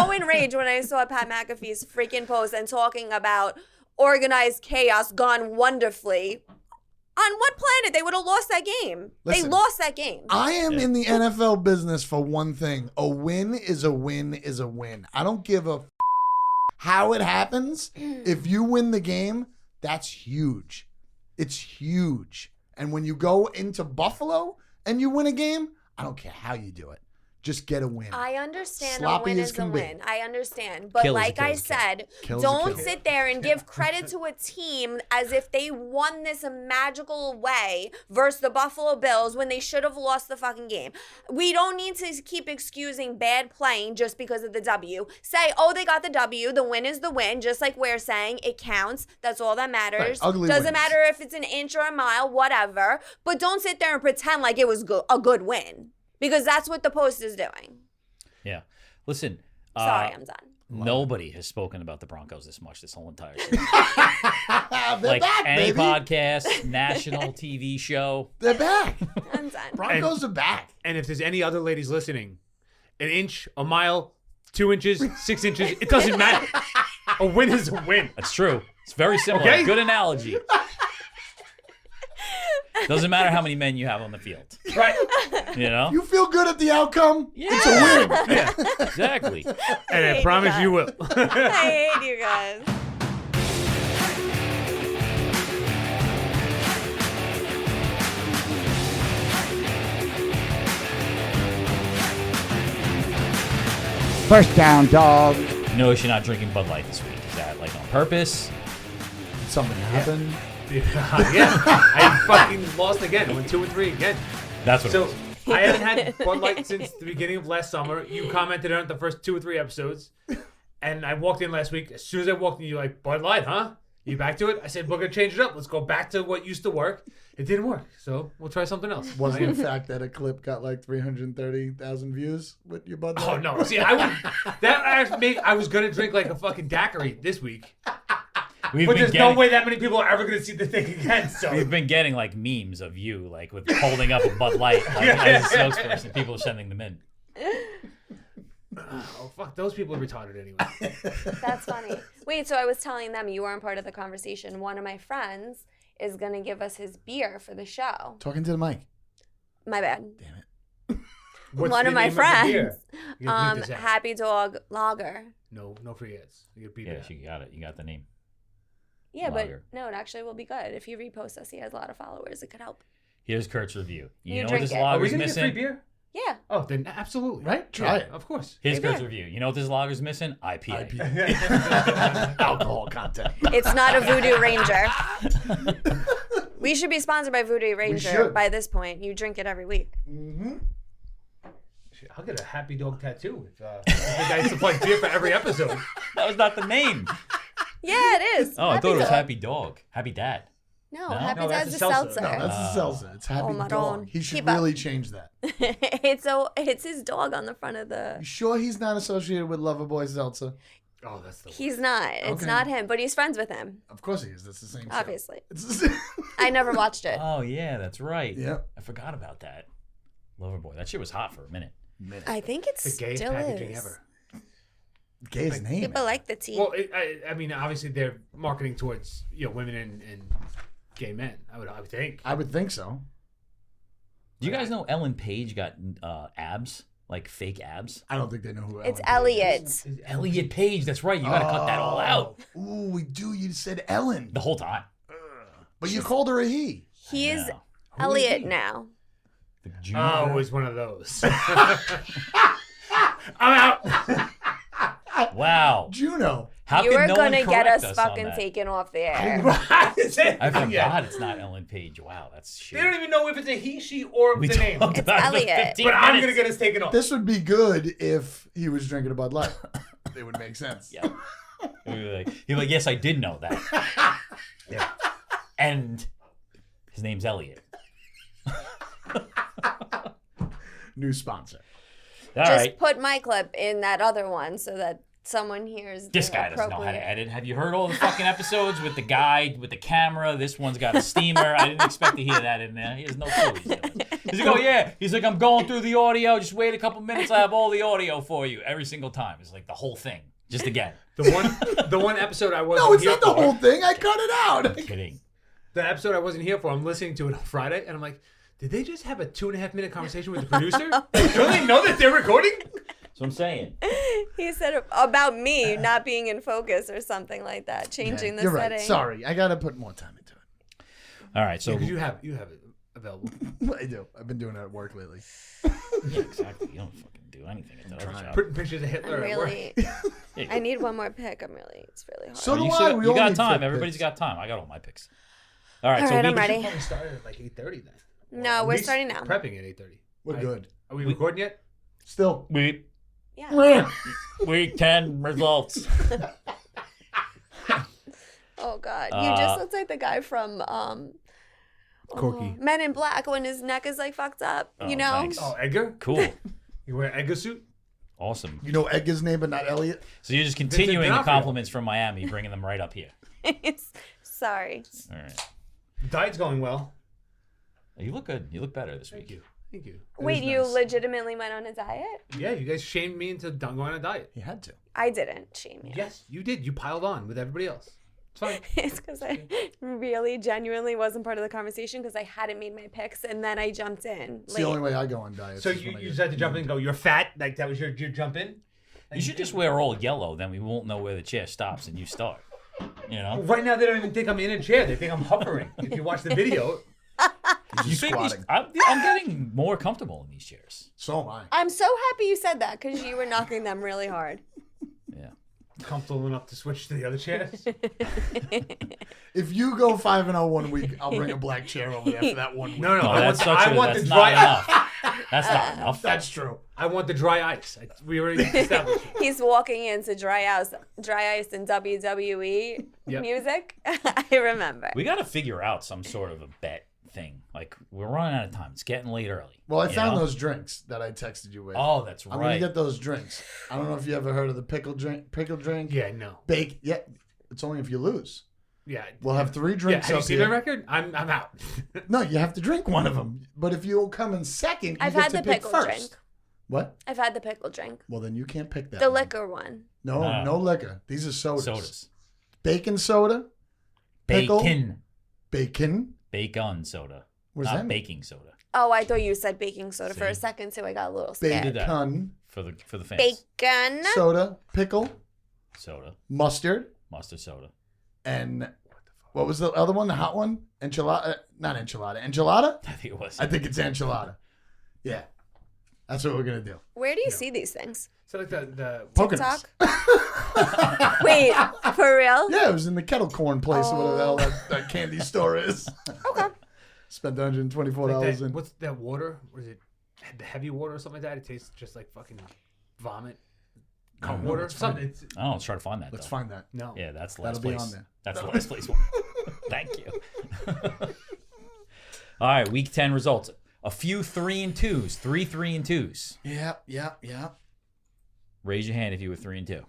so enraged when I saw Pat McAfee's freaking post and talking about organized chaos gone wonderfully. On what planet? They would have lost that game. Listen, they lost that game. I am in the NFL business for one thing. A win is a win is a win. I don't give a how it happens. If you win the game, that's huge. It's huge. And when you go into Buffalo and you win a game, I don't care how you do it. Just get a win. I understand Sloppy a win as is a can be. win. I understand. But Kill is a like kill I is a kill. said, Kill is a don't kill. sit there and give credit to a team as if they won this a magical way versus the Buffalo Bills when they should have lost the fucking game. We don't need to keep excusing bad playing just because of the W. Say, oh, they got the W. The win is the win. Just like we're saying, it counts. That's all that matters. Right. Ugly Doesn't wins. matter if it's an inch or a mile, whatever. But don't sit there and pretend like it was a good win because that's what the post is doing. Yeah. Listen. Sorry, I'm done. Nobody has spoken about the Broncos this much this whole entire season. They're Like back, any baby. podcast, national TV show. They're back. I'm done. Broncos are back. And if there's any other ladies listening, an inch, a mile, 2 inches, 6 inches, it doesn't matter. A win is a win. That's true. It's very similar. Okay. Good analogy. Doesn't matter how many men you have on the field. Right. You know? You feel good at the outcome? Yeah. It's a win. Yeah, exactly. And I hate promise that. you will. I hate you guys. First down, dog. Notice you're not drinking Bud Light this week. Is that like on purpose? Something happened. Yeah. I fucking lost again. I went 2-3 again. That's what it So was. I haven't had Bud Light since the beginning of last summer. You commented on it the first 2 or 3 episodes. And I walked in last week. As soon as I walked in, you're like, Bud Light, huh? You back to it? I said, we're going to change it up. Let's go back to what used to work. It didn't work. So we'll try something else. Was it in fact that a clip got like 330,000 views with your Bud Light? Oh, no. See, I was going to drink like a fucking daiquiri this week. We've But been there's getting, no way that many people are ever going to see the thing again. So We've been getting like memes of you, like with holding up a Bud Light like, as a spokesperson. People are sending them in. oh, fuck. Those people are retarded anyway. That's funny. Wait, so I was telling them you weren't part of the conversation. One of my friends is going to give us his beer for the show. Talking to the mic. My bad. Damn it. What's One the of my name the friends. beer? You gotta bleep this out. Happy Dog Lager. No free ads. You gotta beat Yeah, it out. you got it. You got the name. Yeah, Lager. but no, it actually will be good. If you repost us, he has a lot of followers. It could help. Here's Kurt's review. You You know what drink this it. Are we lager's gonna get free missing? beer? Yeah. Oh, then absolutely. Right? Try Yeah, it. Of course. Here's Free Kurt's beer. review. You know what this lager's missing? IPA. IPA. Alcohol content. It's not a Voodoo Ranger. We should be sponsored by Voodoo Ranger should. by this point. You drink it every week. Mm-hmm. Shit, I'll get a happy dog tattoo if the guy supplies beer for every episode. That was not the name. Yeah, it is. Oh, I thought it was Dog. Happy Dog. Happy Dad. No, No? Happy No, that's Dad's a a seltzer. seltzer. No, that's a seltzer. It's Happy Oh, my Dog. God. He should Keep up. really change that. it's his dog on the front of the. You sure he's not associated with Loverboy Seltzer? Oh, that's the He's not. It's Okay. not him, but he's friends with him. Of course he is. That's the same show. Obviously. It's the same. I never watched it. Oh, yeah, that's right. Yep. I forgot about that. Loverboy. That shit was hot for a minute. I think it the gayest still packaging is. ever. Gay's name. People like the tea. Well, I mean, obviously they're marketing towards women and gay men. I would think. I would think so. Do you guys know Ellen Page got abs? Like fake abs? I don't think they know who It's Ellen Page Elliot. is. Elliot Page. That's right. You got to cut that all out. Ooh, we do. You said Ellen. The whole time. But you called her a he. He is know. Elliot now. The junior. Oh, it was one of those. I'm out. Wow. Juno. How You can are no gonna one get correct us on fucking that? taken off the air. I forgot Yeah. it's not Ellen Page. Wow, that's shit. They don't even know if it's a he, she, or We the name. talked It's about it for Elliot. 15 But I'm minutes. gonna get us taken off. This would be good if he was drinking a Bud Light. It would make sense. Yeah. He'd be like, yes, I did know that. Yeah. And his name's Elliot. New sponsor. All Just right. put my clip in that other one so that someone here is This guy doesn't know how to edit. Have you heard all the fucking episodes with the guy with the camera? This one's got a steamer. I didn't expect to hear that in there. He has no clue what he's doing. He's like, oh yeah. He's like, I'm going through the audio. Just wait a couple minutes. I have all the audio for you every single time. It's like the whole thing. Just again. The one episode I wasn't No, it's here not the for. whole thing. I cut it out. I'm kidding. The episode I wasn't here for, I'm listening to it on Friday, and I'm like, did they just have a 2.5-minute conversation with the producer? Don't they know that they're recording? That's what I'm saying. He said about me not being in focus or something like that, changing the You're setting. right. Sorry, I gotta put more time into it. All right, so Because you have it available. I do. I've been doing it at work lately. yeah, exactly. You don't fucking do anything at the other job. Putting pictures of Hitler I'm at work. really, I need one more pick. It's really hard. So do You I. still- We you all got need time. fit Everybody's picks. got time. I got all my picks. All right, All so right, we I'm ready. Probably started at like 8:30 then. No, Or we're at least starting now. Prepping at 8:30. We're good. Are we recording yet? Still. Yeah. Week 10 results. Oh God, you just looked like the guy from Corky. Men in Black when his neck is like fucked up. Oh, You know. thanks. Oh, Edgar? Cool. You wear an Edgar suit? Awesome. You know Edgar's name, but not Elliot. So you're just continuing the D'Onofrio. compliments from Miami, bringing them right up here. Sorry. All right. Diet's going well. You look good. You look better this week. Thank you. Thank you. Wait, is you nice. legitimately went on a diet? Yeah, you guys shamed me into going on a diet. He had to. I didn't shame you. Yes, you did. You piled on with everybody else. It's fine. It's because I really genuinely wasn't part of the conversation because I hadn't made my picks and then I jumped in. It's the only way I go on diets. So is you when I just get- had to jump in and go, you're fat? Like that was your jump in? You should just wear all yellow, then we won't know where the chair stops and you start. You know? Right now, they don't even think I'm in a chair. They think I'm hovering. If you watch the video, You think these, squatting. I'm getting more comfortable in these chairs. So am I. I'm so happy you said that because you were knocking them really hard. Yeah. comfortable enough to switch to the other chairs. If you go 5-0 1 week, I'll bring a black chair over there for that 1 week. No, No, I that's want, so I true. want That's the not dry. enough. That's not enough. That's true. I want the dry ice. We already established. it. He's walking into dry ice and WWE Yep. music. I remember. We got to figure out some sort of a bet thing. Like, we're running out of time. It's getting late early. Well, I you found know? those drinks that I texted you with. Oh, that's I'm gonna right. get those drinks. I don't know if you ever heard of the pickle drink. Pickle drink. Yeah, no. Bake. Yeah. It's only if you lose. Yeah. We'll have 3 Yeah, drinks have you up seen here. the record? I'm out. No, you have to drink one of them. But if you'll come in second, you I've get had to the pick pickle first. drink. What? I've had the pickle drink. Well, then you can't pick that. The one. liquor one. No, No. no liquor. These are sodas. Sodas. Bacon soda. Pickle. Bacon. Bacon. Bacon soda. What does Not that mean? baking soda. Oh, I thought you said baking soda for a See? second, so I got a little did scared. that. Bacon. For the fans. Bacon. Soda. Pickle. Soda. Mustard. Mustard soda. And what was the other one? The hot one? Enchilada. Not enchilada. Enchilada? I think it was. I think it's enchilada. Yeah. That's what we're going to do. Where do you see these things? So like the Poconos. TikTok? Wait, for real? Yeah, it was in the kettle corn place or whatever the hell that candy store is. Okay. Spent $124 like that, in. what's that water? Was it the heavy water or something like that? It tastes just like fucking vomit. Cum know, water. let's find Something. It's, Oh, let's try to find that. Let's though. find that. no. Yeah, that's the That'll last be place. on there. That's the last place one. Thank you. All right, week 10 results. A few 3-2s. 3 3-2s. Yeah. Raise your hand if you were 3-2.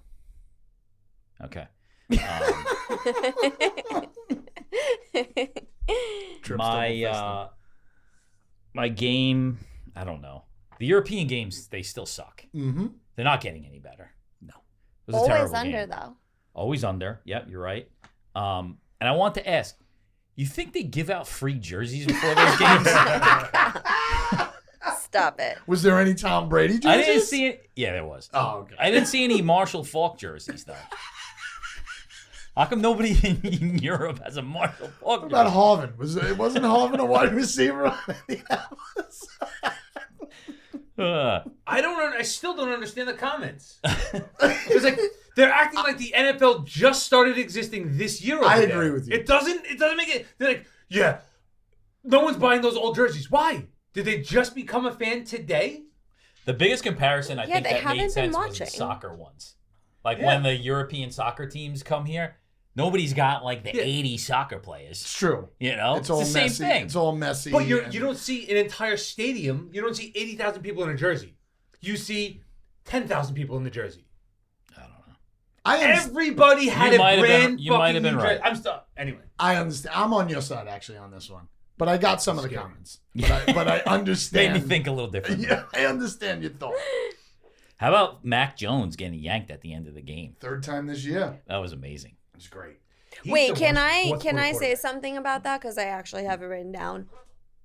Okay. My game, I don't know. The European games, they still suck. Mm-hmm. They're not getting any better. No. It was a Always terrible under, game. though. Always under. Yep, you're right. And I want to ask, you think they give out free jerseys before those games? Stop it. Was there any Tom Brady jerseys? I didn't see it. Yeah, there was. Oh, okay. I didn't see any Marshall Faulk jerseys, though. How come nobody in Europe has a Marshall Faulk What jersey? about Harvin? Wasn't Harvin a wide receiver on any hours? I still don't understand the comments. It's like they're acting like the NFL just started existing this year. I over agree there. with you. It doesn't make it. They're like, yeah, no one's buying those old jerseys. Why? Did they just become a fan today? The biggest comparison I Yeah, think they that haven't made been sense was watching. the soccer ones. Like Yeah. when the European soccer teams come here, nobody's got like the Yeah. 80 soccer players. It's true. You know, It's all the same messy. thing. It's all messy. But you and- don't see an entire stadium. You don't see 80,000 people in a jersey. You see 10,000 people in the jersey. I don't know. Everybody had You a might have brand been- you might have fucking been new right. dress. I'm still anyway. I understand. I'm on your side actually on this one, but I got some of the Scary. comments. But I Made understand. me think a little different. Yeah, I understand your thought. How about Mac Jones getting yanked at the end of the game? Third time this year. That was amazing. It's great. Wait, can I say something about that? Because I actually have it written down.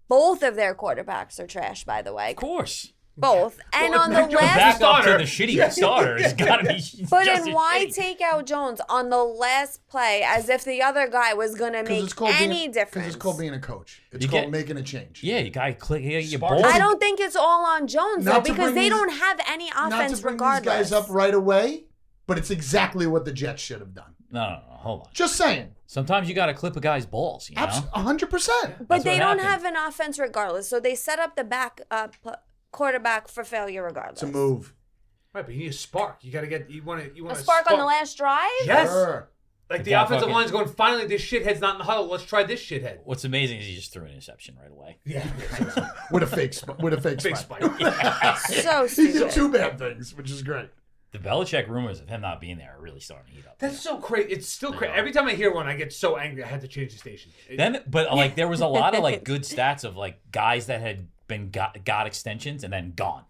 Both of their quarterbacks are trash, by the way. Of course. Both. And Well, on Mac the Jones Back last, up to starter. the shitty starter. It's got to be but just then as why shitty. take out Jones on the last play as if the other guy was gonna make any difference? Because it's called being a coach. It's You called get- making a change. Yeah, you got to click. Yeah, your Spark. balls. I don't think it's all on Jones though, Not to because bring they these- don't have any Not offense to bring regardless. these guys up right away, but it's exactly what the Jets should have done. No, hold on. Just saying. Sometimes you got to clip a guy's balls, you know? 100%. But That's they what don't happened. have an offense regardless, so they set up the quarterback for failure regardless. It's a move. Right, but you need a spark. You gotta get. You want A spark on the last drive? Yes. Sure. Like the Yeah, offensive fucking- line's going. Finally, this shithead's not in the huddle. Let's try this shithead. What's amazing is he just threw an interception right away. Yeah. With a fake Big spike. spike. So He did stupid. two bad things, which is great. The Belichick rumors of him not being there are really starting to heat up. That's so crazy. It's still crazy. are. Every time I hear one, I get so angry. I had to change the station. But like there was a lot of like good stats of like guys that had been got extensions and then gone.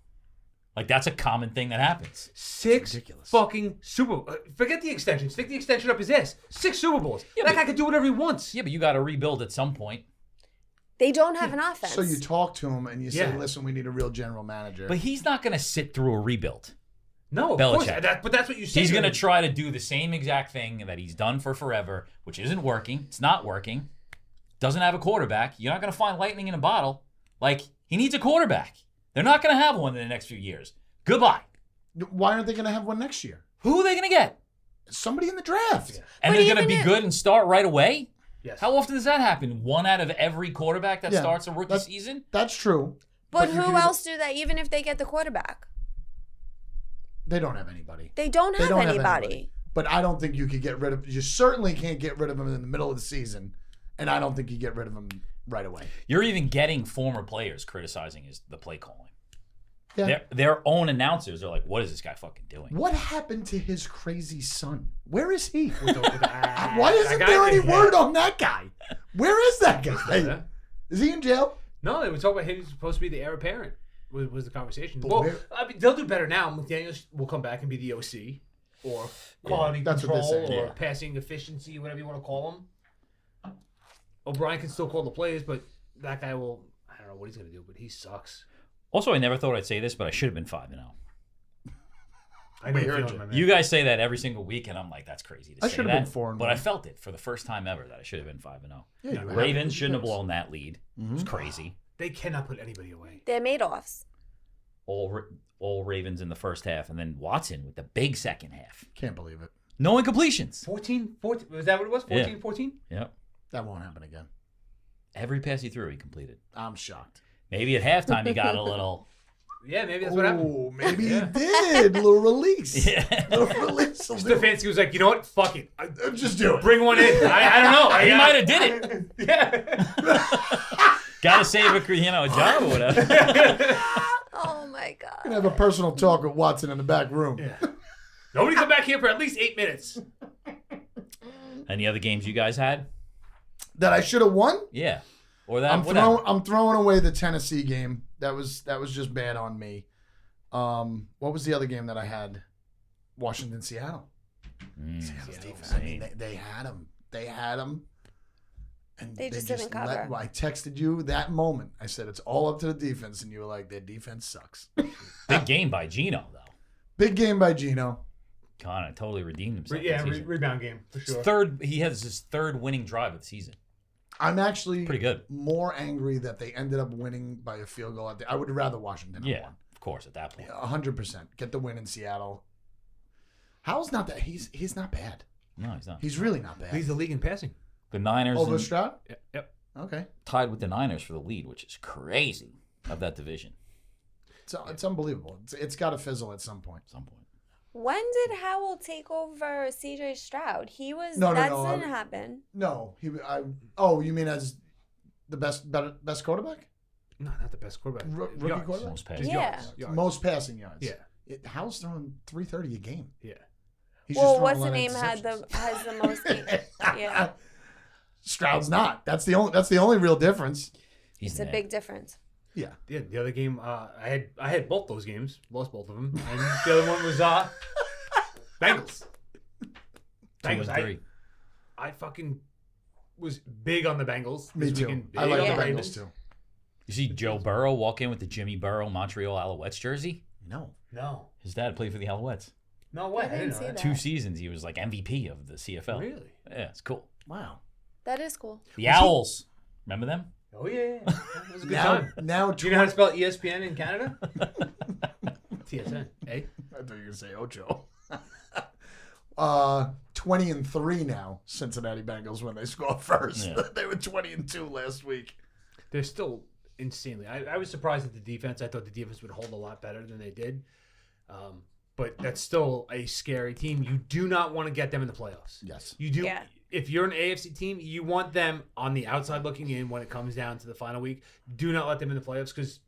Like that's a common thing that happens. Six ridiculous. fucking Super Bowl. Forget the extension. Stick the extension up his ass. 6 Super Bowls. Yeah, that but- guy can do whatever he wants. Yeah, but you got to rebuild at some point. They don't have an offense. So you talk to him and you say, Yeah. listen, we need a real general manager. But he's not going to sit through a rebuild. No, of Belichick. course. But that's what you say. He's going to him. try to do the same exact thing that he's done for forever, which isn't working. It's not working. Doesn't have a quarterback. You're not going to find lightning in a bottle. Like, he needs a quarterback. They're not going to have one in the next few years. Goodbye. Why aren't they going to have one next year? Who are they going to get? Somebody in the draft. Yeah. And But they're going to even be if- good and start right away? Yes. How often does that happen? One out of every quarterback that Yeah, starts a rookie that's- season? That's true. but you who can- else do that, even if they get the quarterback? They don't have anybody. They don't They have don't have anybody. anybody. But I don't think you could get rid of. You certainly can't get rid of him in the middle of the season, and I don't think you get rid of him right away. You're even getting former players criticizing the play calling. Yeah. Their own announcers are like, what is this guy fucking doing? What happened to his crazy son? Where is he? With the- Why isn't that there guy- any word on that guy? Where is that guy? Yeah. Is he in jail? No, they were talking about him. He's supposed to be the heir apparent. Was the conversation? But Well, where- I mean, they'll do better now. McDaniels will come back and be the OC or quality that's what control they're saying. or Yeah. passing efficiency, whatever you want to call him. O'Brien can still call the plays, but that guy will. I don't know what he's gonna do, but he sucks. Also, I never thought I'd say this, but I should have been 5-0. I know We the heard feeling, you. my man. You guys say that every single week, and I'm like, that's crazy to I say should have that. been 4-1. But I felt it for the first time ever that I should have been 5-0. Yeah, you have. Ravens shouldn't have blown that lead. It Mm-hmm. was crazy. They cannot put anybody away. They're Madoffs. All Ravens in the first half, and then Watson with the big second half. Can't believe it. No incompletions. 14, was that what it was? 14, Yeah. 14? Yep. That won't happen again. Every pass he threw, he completed. I'm shocked. Maybe at halftime he got a little. Yeah, maybe that's what happened. Oh, maybe he did. Little release. Yeah. Little release. Stefanski was like, you know what? Fuck it. Just do it. Bring one in. I don't know. He might have did it. Yeah. Got to save a job or whatever. Oh my Gonna god. have a personal talk with Watson in the back room. Nobody come back here for at least 8 minutes. Any other games you guys had? That I should have won. Yeah. Or that. I'm throwing away the Tennessee game. That was just bad on me. What was the other game that I had? Washington, Seattle. Seattle's defense. I mean, they had him. They had him. And They just didn't cover. I texted you that moment. I said it's all up to the defense, and you were like, their defense sucks. Big game by Gino though. Big game by Gino. Connor totally redeemed himself. Yeah, this season. rebound game for sure. He has his third winning drive of the season. I'm actually Pretty good. more angry that they ended up winning by a field goal. I would rather Washington have Yeah, won. of course. At that point, 100%. Get the win in Seattle. Howell's not that. He's not bad. no, he's not. He's really not bad. Leads the league in passing. The Niners Over and- Stroud? Yep. Okay. tied with the Niners for the lead, which is crazy of that division. It's unbelievable. It's got to fizzle at some point. At some point. When did Howell take over CJ Stroud? He was No, that no, didn't happen. No, Oh, you mean as the best quarterback? No, not the best quarterback. Rookie Yards. quarterback? Most passing. Just Yeah. Yards. Most passing yards. Yeah. Howell's throwing 330 a game. Yeah. He's Well, just what's throwing the a lot name of has the most games? Yeah, Stroud's not. That's the only real difference. He's it's a mad. big difference. Yeah. Yeah, the other game, I had both those games, lost both of them, and the other one was Bengals. 2-3. I fucking was big on the Bengals. Me this too. weekend, I big like on the Yeah. Bengals too. You see Joe Burrow walk in with the Jimmy Burrow Montreal Alouettes jersey? No. No, His dad played for the Alouettes. no way. I didn't know see that. 2 seasons, he was like MVP of the CFL. Really? Yeah, it's cool. Wow. That is cool. The Owls. Remember them? Oh yeah, that was a good Now, time. now Do you know how to spell ESPN in Canada? TSN. Eh? I thought you were gonna say Ocho. 20-3 now. Cincinnati Bengals when they scored first. Yeah. They were 20-2 last week. They're still insanely. I was surprised at the defense. I thought the defense would hold a lot better than they did. But that's still a scary team. You do not want to get them in the playoffs. Yes. You do. Yeah. If you're an AFC team, you want them on the outside looking in when it comes down to the final week. Do not let them in the playoffs because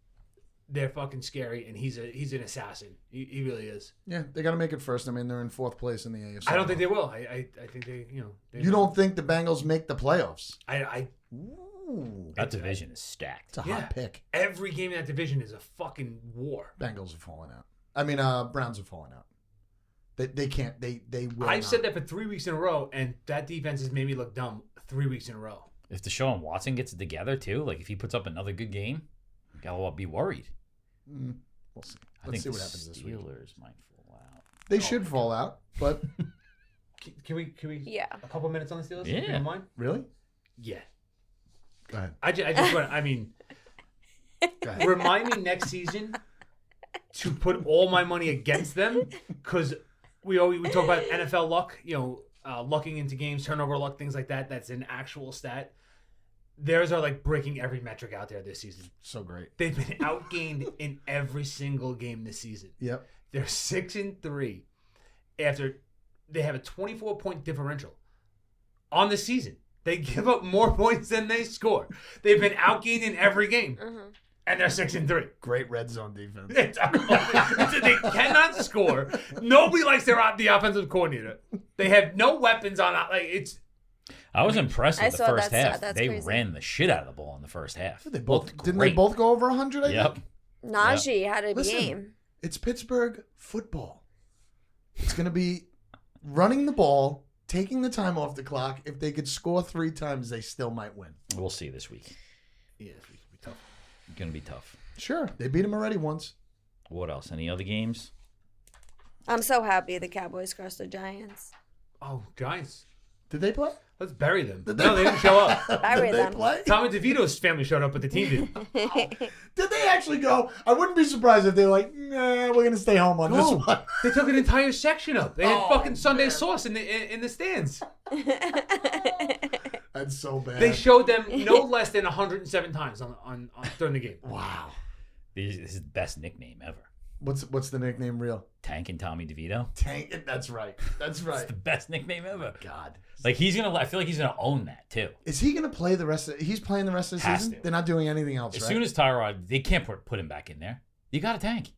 they're fucking scary, and he's an assassin. He really is. Yeah, they got to make it first. I mean, they're in 4th place in the AFC. I don't think they will. I think they You don't think the Bengals make the playoffs? I Ooh, That division is stacked. it's a Yeah. hot pick. every game in that division is a fucking war. Bengals are falling out. I mean, Browns are falling out. They can't. They will. I've not. said that for 3 weeks in a row, and that defense has made me look dumb 3 weeks in a row. If Deshaun Watson gets it together too, like if he puts up another good game, gotta be worried. We'll see. I Let's think see the what happens this week. Steelers might fall out. They should fall out, but Can we Yeah. a couple minutes on the Steelers? Yeah. If you don't mind? really, Yeah. go ahead. I just want. I mean, Go ahead. remind me next season to put all my money against them because we talk about NFL luck, lucking into games, turnover luck, things like that. That's an actual stat. Theirs are like breaking every metric out there this season. So great. They've been outgained in every single game this season. Yep. They're 6-3 after they have a 24-point differential on the season. They give up more points than they score. They've been outgained in every game, and they're 6-3. Great red zone defense. It's unbelievable. They cannot score. Nobody likes the offensive coordinator. They have no weapons on. I was impressed I with the saw first that stat. half. That's They crazy. ran the shit out of the ball in the first half. They both Looked didn't they great. both go over 100? I Yep. think? Najee had a Listen, game. It's Pittsburgh football. It's going to be running the ball, taking the time off the clock. If they could score 3 times, they still might win. We'll see this week. Yeah, it's gonna be tough. It's gonna be tough. Sure, they beat them already once. What else? Any other games? I'm so happy the Cowboys crushed the Giants. Oh, Giants. Did they play? Let's bury them. No, they didn't show up. Bury Did them. they play? Tommy DeVito's family showed up, but the team didn't. Did they actually go? I wouldn't be surprised if they're like, nah, we're going to stay home on this No, one. they took an entire section up. They had Oh, fucking Sunday man. sauce in the stands. That's so bad. They showed them no less than 107 times on during the game. Wow. This is the best nickname ever. What's the nickname real? Tank and Tommy DeVito. Tank. That's right. That's right. It's the best nickname ever. God. Like I feel like he's gonna own that too. Is he going to play the rest of he's playing the rest of the Has season? to. They're not doing anything else, As right? soon as Tyrod, they can't put him back in there. You got to tank.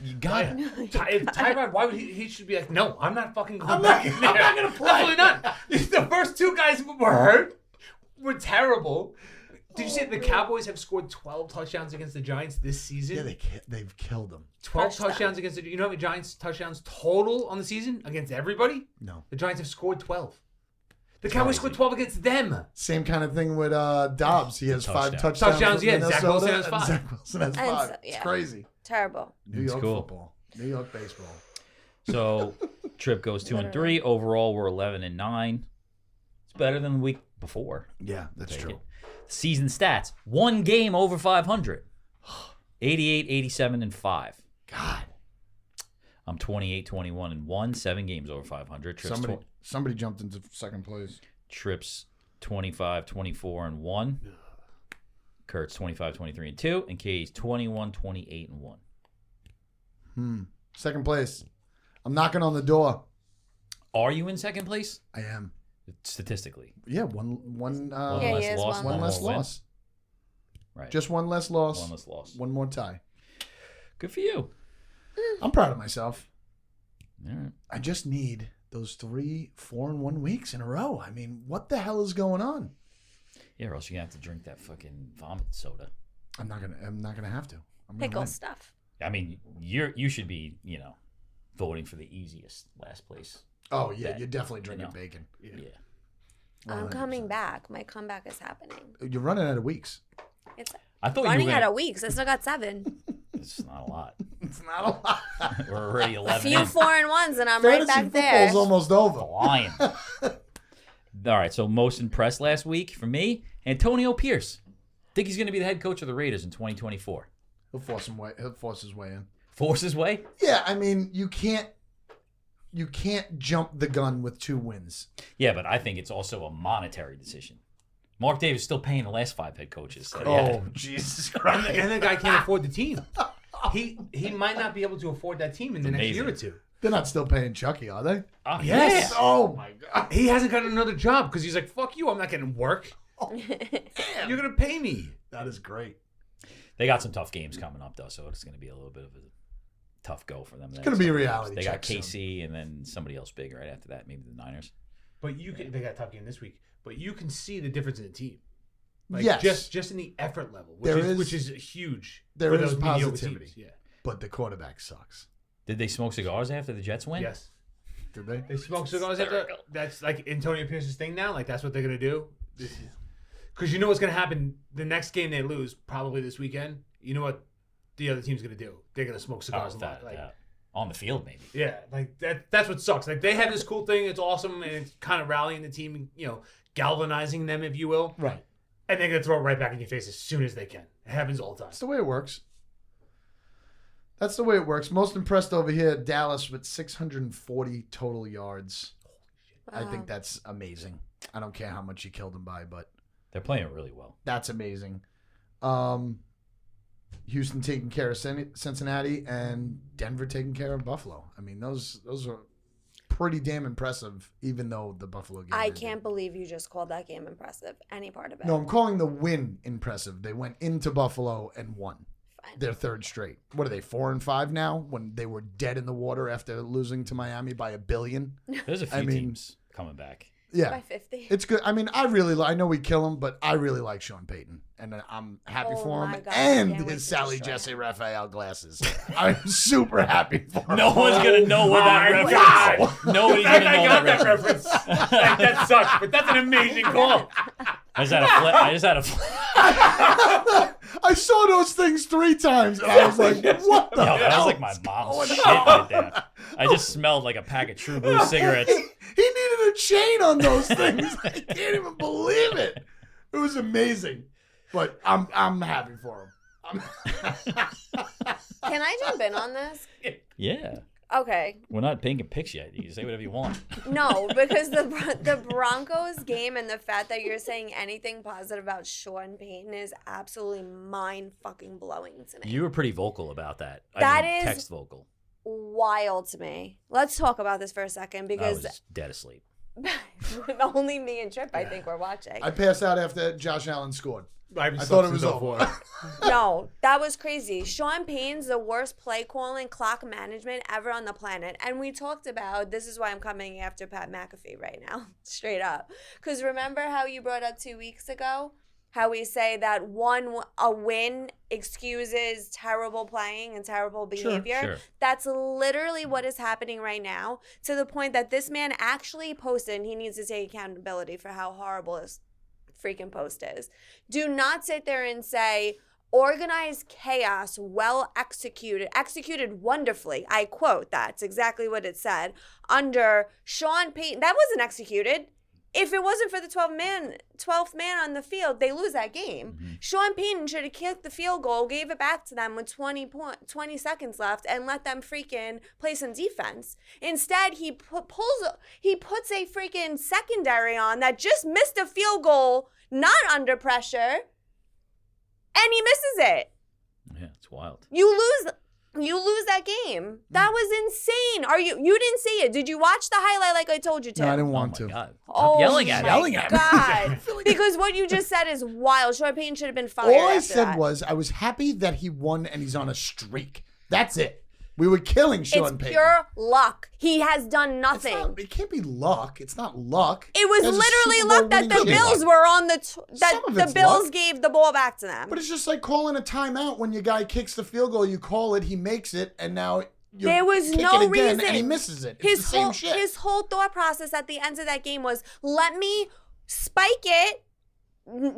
You got it. If Tyrod, why would he should be like, no, I'm not fucking going I'm back not- in there. I'm not gonna play. Absolutely not. The first 2 guys who were hurt were terrible. Did you say the Cowboys have scored 12 touchdowns against the Giants this season? Yeah, they've killed them. 12 Touchdown. touchdowns against the. You know how many Giants touchdowns total on the season against everybody? No. The Giants have scored 12. The Cowboys scored 12 against them. Same kind of thing with Dobbs. He has 5 Touchdowns. touchdowns. Touchdowns, with yeah. Zach Minnesota, Wilson has and 5. Zach Wilson has And 5. so- It's yeah. crazy. Terrible. New It's York cool. football. New York baseball. So Trip goes 2-3. Overall, we're 11-9. It's better than the week before. Yeah, that's Take true. it. Season stats: 1 game over 500. 88, 87, and 5. God. I'm 28, 21, and 1. 7 games over 500. Trips Somebody jumped into second place. Trips 25, 24, and 1. Kurt's 25, 23, and 2. And Katie's 21, 28, and 1. Second place. I'm knocking on the door. Are you in second place? I am. Statistically. Yeah, one One Yeah, less he has loss, one one more less win. loss. Right. Just one less loss. one less loss. One more tie. Good for you. I'm proud of myself. All right. I just need those 3 4-1 weeks in a row. I mean, what the hell is going on? Yeah, or else you're gonna have to drink that fucking vomit soda. I'm not gonna have to. I'm gonna Pickle win. stuff. I mean, you should be, voting for the easiest last place. Oh yeah, Bet, you're definitely drinking know. bacon. Yeah. I'm 100%. coming back. My comeback is happening. You're running out of weeks. It's I thought running you were out gonna, of weeks. I still got 7. It's not a lot. It's not a lot. We're already A 11 few in. 4-1s, and I'm right Fantasy back there. football's almost over. Lion. All right, so most impressed last week for me, Antonio Pierce. Think he's going to be the head coach of the Raiders in 2024. He'll force his way in. Force his way? Yeah, I mean, you can't jump the gun with 2 wins. Yeah, but I think it's also a monetary decision. Mark Davis is still paying the last 5 head coaches. that he had. Oh, Jesus Christ. And the guy can't afford the team. He might not be able to afford that team in the next year or two. They're not still paying Chucky, are they? Oh, Yes. yeah. Oh my God. He hasn't got another job because he's like, fuck you, I'm not getting work. You're going to pay me. That is great. They got some tough games coming up, though, so it's going to be a little bit of a tough go for them. It's going to be a reality They got check KC and then somebody else big right after that, maybe the Niners. But they got a tough game this week. But you can see the difference in the team. Like Yes. just in the effort level, which is huge. There for is those mediocre positivity. teams. Yeah. But the quarterback sucks. Did they smoke cigars after the Jets win? Yes. Did they? They smoke cigars after. That's like Antonio Pierce's thing now. Like that's what they're gonna do. Because you know what's gonna happen. The next game they lose, probably this weekend. You know what the other team's gonna do? They're gonna smoke cigars. On the field, maybe. Yeah, like that's what sucks. Like they have this cool thing. It's awesome, and it's kind of rallying the team. Galvanizing them, if you will. Right. And they're gonna throw it right back in your face as soon as they can. It happens all the time. That's the way it works. That's the way it works. Most impressed over here, Dallas with 640 total yards. I think that's amazing. I don't care how much you killed them by, but They're playing really well. that's amazing. Houston taking care of Cincinnati and Denver taking care of Buffalo. I mean, those are pretty damn impressive, even though the Buffalo game. I ended. can't believe you just called that game impressive. Any part of it. No, I'm calling the win impressive. They went into Buffalo and won. Fine. Their 3rd straight. What are they, 4-5 now? When they were dead in the water after losing to Miami by $1 billion. There's a few teams coming back. Yeah, By 50. it's good. I mean, I know we kill him, but I really like Sean Payton, and I'm happy Oh for my him. God, And I can't wait his to Sally destroy Jesse him. Raphael glasses. I'm super happy for him. No one's gonna know what that reference. Wow. Nobody's I gonna know got that that reference. reference. That sucks, but that's an amazing call. I just had a flip. I saw those things 3 times, and I was like, "What the Yo, that was hell?" like my mom's shit right there. I just smelled like a pack of True Blue cigarettes. He needed a chain on those things. I can't even believe it. It was amazing, but I'm happy for him. Can I jump in on this? Yeah. Okay. We're not painting pics yet. You can say whatever you want. No, because the Broncos game and the fact that you're saying anything positive about Sean Payton is absolutely mind fucking blowing to me. You were pretty vocal about that. That I mean, is- text vocal. Wild to me. Let's talk about this for a second I because was dead asleep. only me and Trip, I think, were watching. I passed out after Josh Allen scored. I thought it was over. No, that was crazy. Sean Payton's the worst play calling, clock management ever on the planet. And we talked about, this is why I'm coming after Pat McAfee right now, straight up. Because remember how you brought up 2 weeks ago? How we say that a win excuses terrible playing and terrible behavior. Sure. That's literally what is happening right now, to the point that this man actually posted, and he needs to take accountability for how horrible his freaking post is. Do not sit there and say, organized chaos, well executed wonderfully. I quote, that's exactly what it said. Under Sean Payton, that wasn't executed. If it wasn't for the 12th man on the field, they lose that game. Mm-hmm. Sean Payton should have kicked the field goal, gave it back to them with 20 seconds left, and let them freaking play some defense. Instead, he puts a freaking secondary on that just missed a field goal, not under pressure, and he misses it. Yeah, it's wild. You lose that game. That was insane. You didn't see it? Did you watch the highlight like I told you to? No, I didn't Oh want my to. God. Stop Oh yelling at my me. Yelling at me. God. Because what you just said is wild. Sean Payton should have been fired. All I after said that. was I was happy that he won and he's on a streak. That's it. We were killing Sean It's Payton. pure luck. He has done nothing. It can't be luck. It's not luck. It was As a literally Super Bowl luck that the winning Bills team. were on that Some of the it's Bills luck. gave the ball back to them. But it's just like calling a timeout when your guy kicks the field goal. You call it, he makes it, and now you There was kick no it again, reason. and he misses it. It's the same shit. His whole thought process at the end of that game was, let me spike it,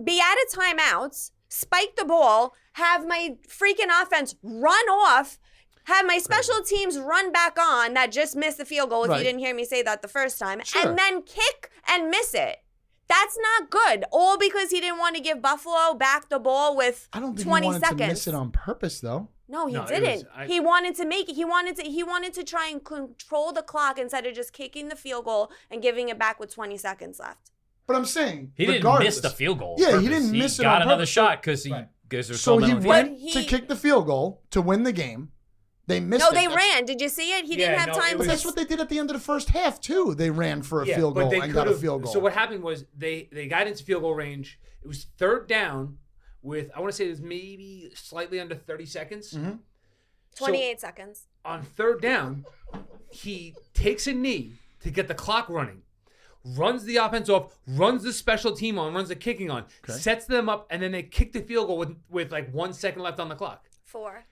be out of timeouts, spike the ball, have my freaking offense run off, have my special teams run back on that just missed the field goal if Right. you didn't hear me say that the first time, Sure. and then kick and miss it. That's not good. All because he didn't want to give Buffalo back the ball with I don't think 20 he wanted seconds. to miss it on purpose, though. No, he No, it didn't. was- He wanted to make it. He wanted to try and control the clock instead of just kicking the field goal and giving it back with 20 seconds left. But I'm saying He didn't regardless, miss the field goal. Yeah, he purpose. didn't miss it got on another purpose. shot because Right. there's So he went. went But to he- kick the field goal to win the game. They missed No, it. they That's- ran. Did you see it? He Yeah, didn't have no, time it to. was- That's what they did at the end of the first half too. They ran for a field but goal they and got a could've- field goal. So what happened was they got into field goal range. It was third down with, I want to say it was maybe slightly under 30 seconds. Mhm. 28 seconds. On third down, he takes a knee to get the clock running, runs the offense off, runs the special team on, runs the kicking on, Okay. sets them up, and then they kick the field goal with like 1 second left on the clock. 4.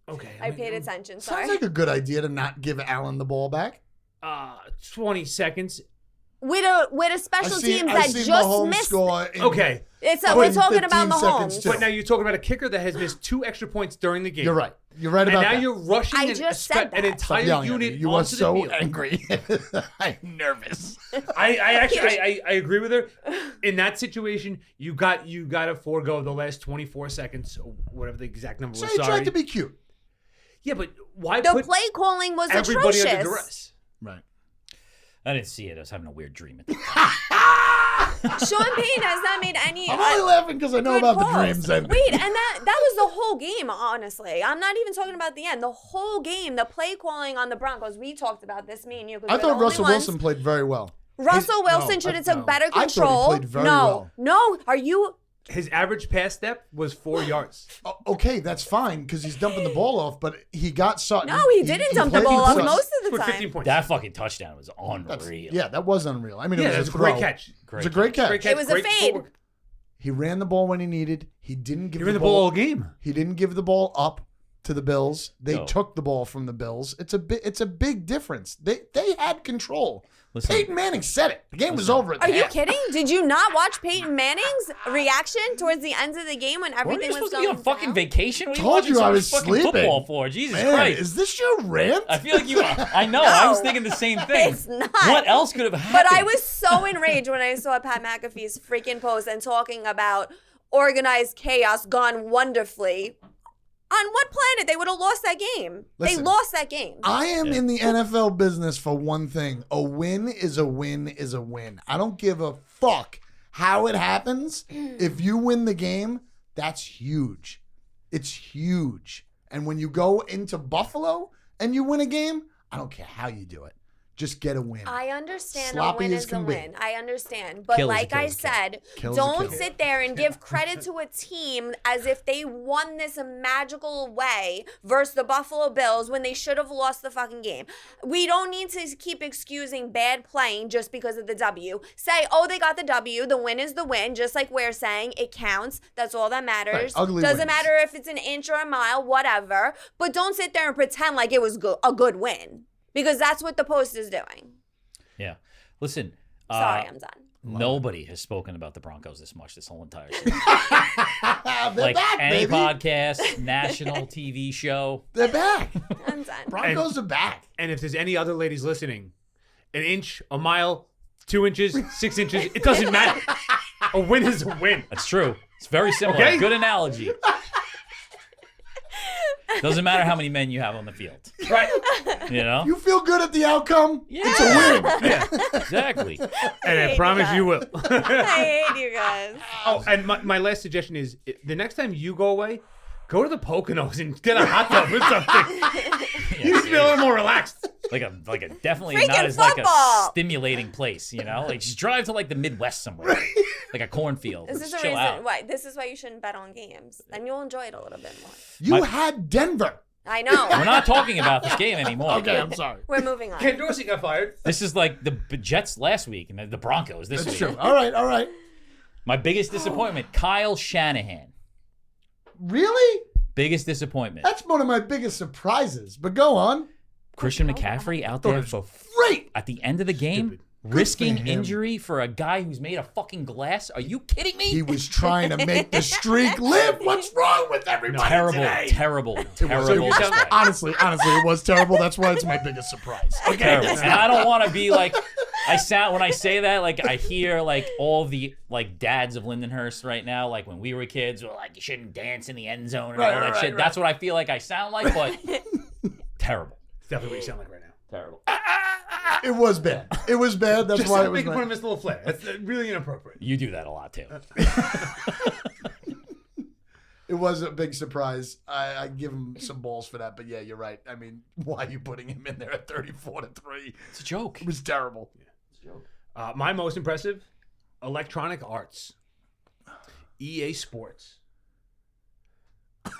Okay. I paid attention. Sounds Sorry. like a good idea to not give Allen the ball back. 20 seconds. With a special teams I that seen just Mahomes missed. score in Okay. We're talking about 15 Mahomes. seconds, too. But now you're talking about a kicker that has missed 2 extra points during the game. You're right. You're right And about now that. you're rushing I an, just said an that. Stop entire yelling at me. unit You are onto so the field. angry. I'm nervous. I agree with her. In that situation, you got to forego the last 24 seconds, or whatever the exact number So was. he Sorry. tried to be cute. Yeah, but why The put play calling was everybody atrocious. under duress? Right. I didn't see it. I was having a weird dream. Sean Payton has not made any. I'm only laughing because I know good about the calls. dreams ending. Wait, and that was the whole game, honestly. I'm not even talking about the end. The whole game, the play calling on the Broncos, we talked about this, me and you. 'Cause I we're the thought only Russell ones. Wilson played very well. Russell Wilson no, should have no. took better I thought he control. played very no, well. no. Are you? His average pass step was 4 yards. Okay, that's fine because he's dumping the ball off, but he got Sutton. No, he didn't dump the played ball off Sutton. most of the Scored 15 time. points. That fucking touchdown was That's- unreal. Yeah, that was unreal. I mean, Yeah, it that was was a a great throw. catch. It was a great catch. Great catch. It was a great fade. footwork. He ran the ball when he needed. He didn't give He ran the the ball all ball. game. He didn't give the ball up to the Bills. They No. took the ball from the Bills. It's a big difference. They had control. Listen. Peyton Manning said it. The game was over at the Are you half. kidding? Did you not watch Peyton Manning's reaction towards the end of the game when Weren't everything you was supposed to going be on fucking down? vacation? What are Told watching you so I much was fucking sleeping. football for? Jesus Man, Christ. is this your rant? I feel like you. I know. I was No. thinking the same thing. It's not. What else could have happened? But I was so enraged when I saw Pat McAfee's freaking post and talking about organized chaos gone wonderfully. On what planet they would have lost that game? Listen, they lost that game. I am in the NFL business for one thing. A win is a win is a win. I don't give a fuck how it happens. If you win the game, that's huge. It's huge. And when you go into Buffalo and you win a game, I don't care how you do it. Just get a win. I understand Sloppy a win as is a can be. win. I understand. But Kill is a like kill I is a kill. said, Kill is a don't kill. sit there and give credit to a team as if they won this magical way versus the Buffalo Bills when they should have lost the fucking game. We don't need to keep excusing bad playing just because of the W. Say, oh, they got the W. The win is the win, just like we're saying. It counts. That's all that matters. Right, ugly Doesn't wins. matter if it's an inch or a mile, whatever. But don't sit there and pretend like it was a good win because that's what the post is doing. Yeah. Listen. Sorry, I'm done. Nobody has spoken about the Broncos this much this whole entire season. They're Like back, any baby. podcast, national TV show. They're back. I'm done. Broncos are back. And if there's any other ladies listening, an inch, a mile, 2 inches, 6 inches, it doesn't matter. A win is a win. That's true. It's very similar. Okay. Good analogy. Doesn't matter how many men you have on the field. Right. You know? You feel good at the outcome? Yeah. It's a win. Yeah, exactly. And I hate promise that. you will. I hate you guys. Oh, and my last suggestion is the next time you go away, go to the Poconos and get a hot tub or something. You just feel a little more relaxed. Like a definitely Freaking not as like a football. stimulating place, you know? Like just drive to like the Midwest somewhere. Like a cornfield. This Just is the chill reason out. why. This is why you shouldn't bet on games. Then you'll enjoy it a little bit more. You had Denver. I know. We're not talking about this game anymore. Okay, I'm sorry. We're moving on. Ken Dorsey got fired. This is like the Jets last week and the Broncos this That's week. true. All right. My biggest disappointment, Kyle Shanahan. Really? Biggest disappointment. That's one of my biggest surprises. But go on. Christian McCaffrey out there for Great. at the end of the game, risking injury for a guy who's made of fucking glass. Are you kidding me? He was trying to make the streak live. What's wrong with everybody today? Terrible. Honestly, it was terrible. That's why it's my biggest surprise. Okay. Terrible. And I don't want to be like, when I say that, like I hear like all the like dads of Lindenhurst right now, like when we were kids, were like, you shouldn't dance in the end zone and all that shit. That's what I feel like I sound like, but terrible. It's definitely what you sound like right now. Terrible. It was bad. That's Just why it was making fun of Mr. Little Flair. That's really inappropriate. You do that a lot too. It was a big surprise. I give him some balls for that, but yeah, you're right. I mean, why are you putting him in there at 34-3? It's a joke. It was terrible. It's a joke. My most impressive, Electronic Arts, EA Sports.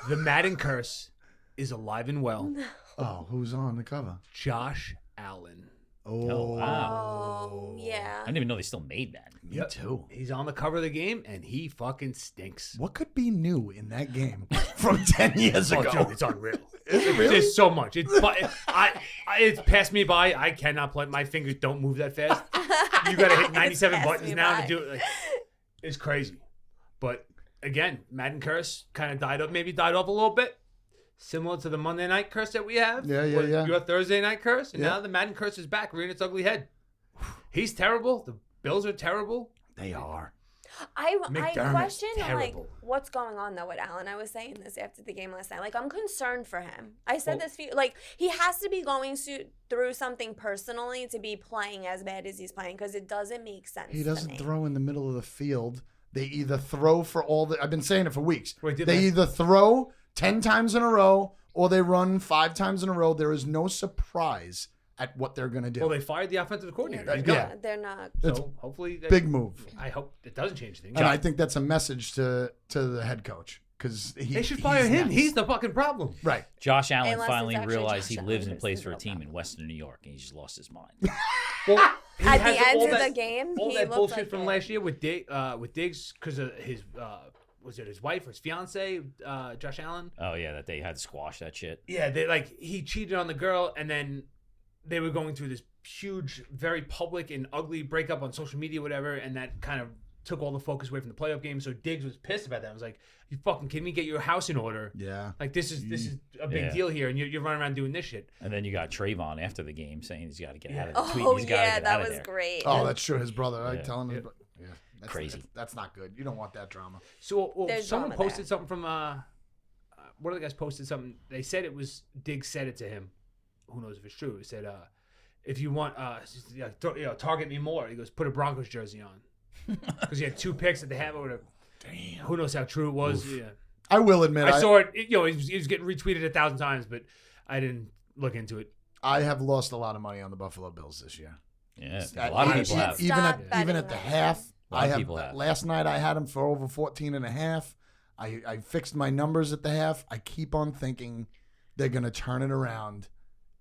The Madden curse is alive and well. Oh, who's on the cover? Josh Allen. Oh, wow. Oh, yeah. I didn't even know they still made that. Me too. He's on the cover of the game, and he fucking stinks. What could be new in that game from 10 years Oh, ago? Joe, it's unreal. Is it really? There's so much. It's passed me by. I cannot play. My fingers don't move that fast. You got to hit 97 passed buttons me now by. to do it. Like, it's crazy. But again, Madden curse kind of died off a little bit. Similar to the Monday night curse that we have. Yeah. Your Thursday night curse. And Yeah. now the Madden curse is back, rearing its ugly head. He's terrible. The Bills are terrible. They are. I McDermott's question like terrible. what's going on though with Allen. I was saying this after the game last night. Like I'm concerned for him. I said this like he has to be going through something personally to be playing as bad as he's playing because it doesn't make sense. He to doesn't me. throw in the middle of the field. They either throw for all the. I've been saying it for weeks. Wait, They either throw 10 times in a row or they run 5 times in a row. There is no surprise at what they're going to do. Well, they fired the offensive coordinator. He's Yeah. gone. They're not. So hopefully, Big move. I hope it doesn't change things. And I think that's a message to the head coach because They should fire him. next. He's the fucking problem. right. Josh Allen Unless finally it's actually realized he Josh lives Allen and plays versus for a the team in Bills. Western New York, and he just lost his mind. Well, he At has the end all of that- the game, all he that looked bullshit like from it. last year with Diggs because of his was it his wife or his fiance, Josh Allen? Oh yeah, that they had to squash that shit. Yeah, he cheated on the girl, and then they were going through this huge, very public and ugly breakup on social media, whatever, and that kind of took all the focus away from the playoff game. So Diggs was pissed about that. I was like, "You fucking kidding me? Get your house in order." Yeah. Like this is a big Yeah. deal here, and you're running around doing this shit. And then you got Trayvon after the game saying he's got to get out of the tweet. Oh He's gotta yeah, get that out of was there. great. Oh, that's true. His brother, right? Yeah. Telling him. Yeah. That's Crazy. That's not good. You don't want that drama. So There's someone drama posted there. something from one of the guys posted something. They said it was Diggs said it to him. Who knows if it's true? He said, "If you want, target me more." He goes, "Put a Broncos jersey on," because he had 2 picks that they have or whatever. Damn. Who knows how true it was? Yeah. I will admit, I saw it. He was getting retweeted 1,000 times, but I didn't look into it. I have lost a lot of money on the Buffalo Bills this year. Yeah, a lot of You people should have. stop Even betting at the on it. half, A lot I of have, people have. last night I had him for over 14 and a half. I fixed my numbers at the half. I keep on thinking they're going to turn it around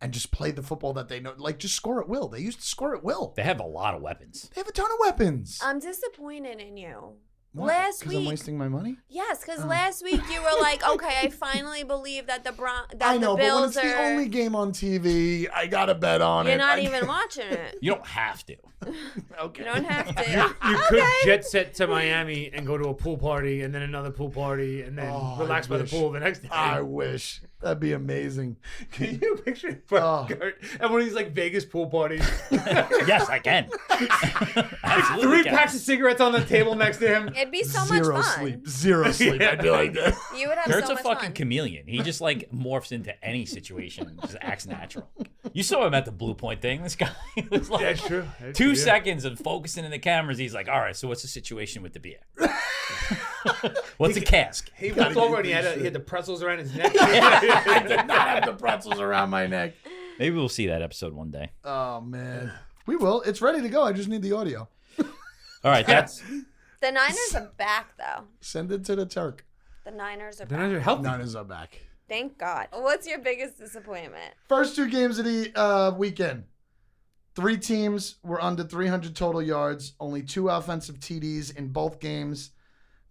and just play the football that they know. Like, just score at will. They used to score at will. They have a lot of weapons. They have a ton of weapons. I'm disappointed in you. What? Last 'Cause I'm week, wasting my money? yes, because last week you were like, okay, I finally believe that I know, the but when it's Bills are. the only game on TV, I got to bet on You're it. not I- even watching it. You don't have to. Okay. You don't have to. You could jet set to Miami and go to a pool party and then another pool party and then Oh, relax I by the wish. pool the next day. I wish. That'd be amazing. Can you picture Oh. Kurt at one of these like Vegas pool parties? Yes, I can. Absolutely. 3 can. packs of cigarettes on the table next to him. It'd be so Zero much fun. sleep. Zero sleep. Yeah. I'd be like that. You would have Kurt's so a much fucking fun. chameleon. He just like morphs into any situation and just acts natural. You saw him at the Blue Point thing. This guy was like That's true. 2 seconds of focusing in the cameras. He's like, all right, so what's the situation with the beer? What's a cask? He Gotta walked over get and he these had the pretzels around his neck. I did not have the pretzels around my neck. Maybe we'll see that episode one day. Oh, man. We will. It's ready to go. I just need the audio. All right, that's The Niners are back, though. Send it to the Turk. The Niners are The back. Niners are healthy. Niners are back. Thank God. What's your biggest disappointment? First 2 games of the weekend. 3 teams were under 300 total yards. Only 2 offensive TDs in both games.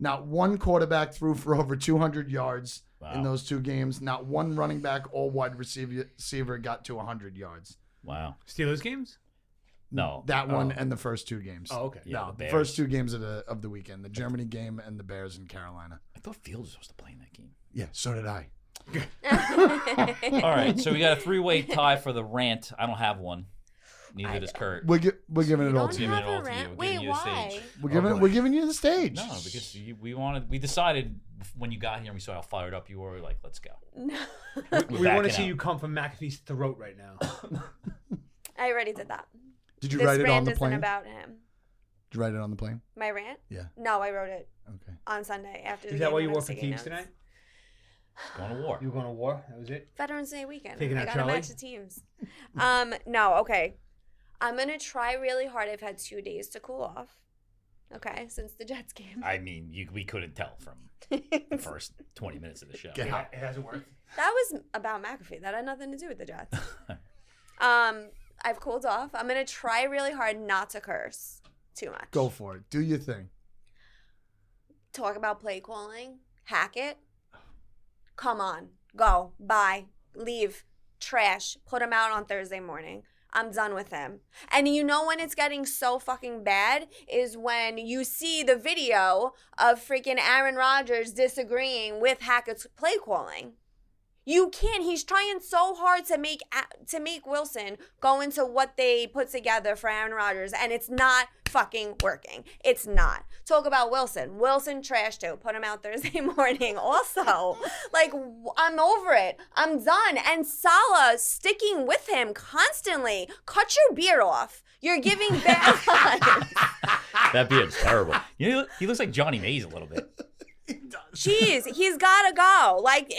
Not one quarterback threw for over 200 yards in those 2 games. Not one running back or wide receiver got to 100 yards. Wow. Steelers games? No. That one and the first 2 games. Oh, okay. Yeah, No, the the first 2 games of the weekend. The Germany game and the Bears in Carolina. I thought Fields was supposed to play in that game. Yeah, so did I. All right, so we got a 3-way tie for the rant. I don't have one. Neither does Kurt. We're giving it all to you. Giving it all to you. We're Wait, giving you the why? stage. We're giving you the stage. No, because we decided when you got here and we saw how fired up you were, like, let's go. No. We want to see you come from McAfee's throat right now. I already did that. Did you This write it on rant the isn't plane? about him. Did you write it on the plane? My rant? Yeah. No, I wrote it Okay. on Sunday after the Is game. that why when you I wore was taking fatigues notes. tonight? Going to war. You were going to war? That was it? Veterans Day weekend. Taking I out gotta Charlie? match the teams. No, okay. I'm gonna try really hard. I've had 2 days to cool off. Okay, since the Jets game. I mean, we couldn't tell from the first 20 minutes of the show. Get out. It hasn't worked. That was about McAfee. That had nothing to do with the Jets. I've cooled off. I'm gonna try really hard not to curse too much. Go for it. Do your thing. Talk about play calling. Hack it. Come on. Go. Bye. Leave. Trash. Put him out on Thursday morning. I'm done with him. And you know when it's getting so fucking bad is when you see the video of freaking Aaron Rodgers disagreeing with Hackett's play calling. You can't. He's trying so hard to make Wilson go into what they put together for Aaron Rodgers, and it's not fucking working. It's not. Talk about Wilson. Wilson trash too. Put him out Thursday morning. Also, like, I'm over it. I'm done. And Salah sticking with him constantly. Cut your beard off. You're giving bad vibes. That beard's terrible. You know, he looks like Johnny Mays a little bit. Jeez, he's got to go. Like,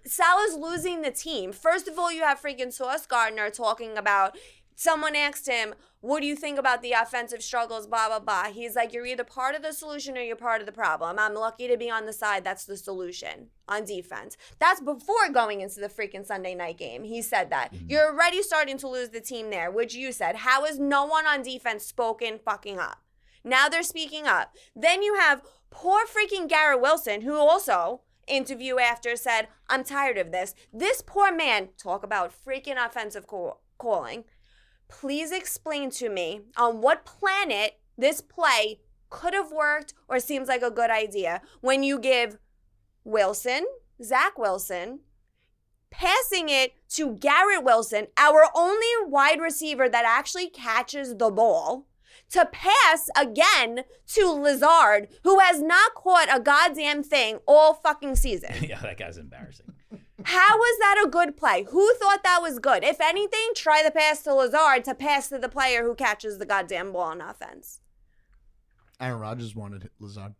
Salah's losing the team. First of all, you have freaking Sauce Gardner talking about, someone asked him, what do you think about the offensive struggles, blah, blah, blah. He's like, you're either part of the solution or you're part of the problem. I'm lucky to be on the side that's the solution on defense. That's before going into the freaking Sunday night game. He said that. Mm-hmm. You're already starting to lose the team there, which you said. How is no one on defense spoken fucking up? Now they're speaking up. Then you have poor freaking Garrett Wilson, who also, interview after, said, I'm tired of this. This poor man, talk about freaking offensive calling. Please explain to me on what planet this play could have worked or seems like a good idea when you give Wilson, Zach Wilson, passing it to Garrett Wilson, our only wide receiver that actually catches the ball, to pass again to Lazard, who has not caught a goddamn thing all fucking season. Yeah, that guy's embarrassing. How was that a good play? Who thought that was good? If anything, try the pass to Lazard to pass to the player who catches the goddamn ball on offense. Aaron Rodgers wanted Lazard.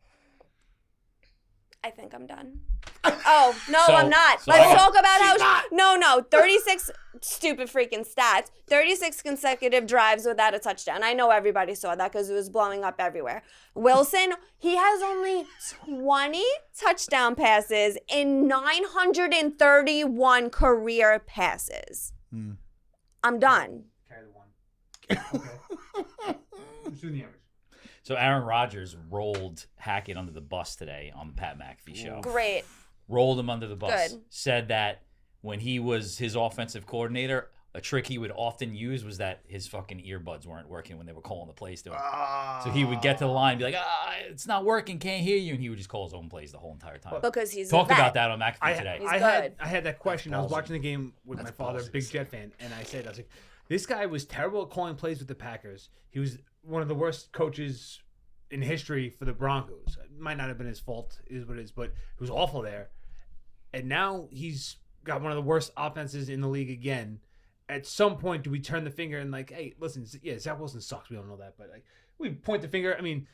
I think I'm done. Oh, no, So- I'm not. so Let's I- talk about how... No, 36 stupid freaking stats. 36 consecutive drives without a touchdown. I know everybody saw that because it was blowing up everywhere. Wilson, he has only 20 touchdown passes in 931 career passes. I'm done. Carry the one. Okay. Who's doing the average? So Aaron Rodgers rolled Hackett under the bus today on the Pat McAfee show. Great. Rolled him under the bus. Good. Said that when he was his offensive coordinator, a trick he would often use was that his fucking earbuds weren't working when they were calling the plays to him. So he would get to the line and be like, it's not working, can't hear you. And he would just call his own plays the whole entire time. Because he's Talked a vet. about that on McAfee today. He's I had that question. I was Ballsy. watching the game with That's my father, ballsy. big Jet fan, and I was like, this guy was terrible at calling plays with the Packers. He was one of the worst coaches in history for the Broncos. It might not have been his fault, is what it is, but he was awful there. And now he's got one of the worst offenses in the league again. At some point, do we turn the finger and like, hey, listen, yeah, Zach Wilson sucks. We don't know that, but like, we point the finger. I mean,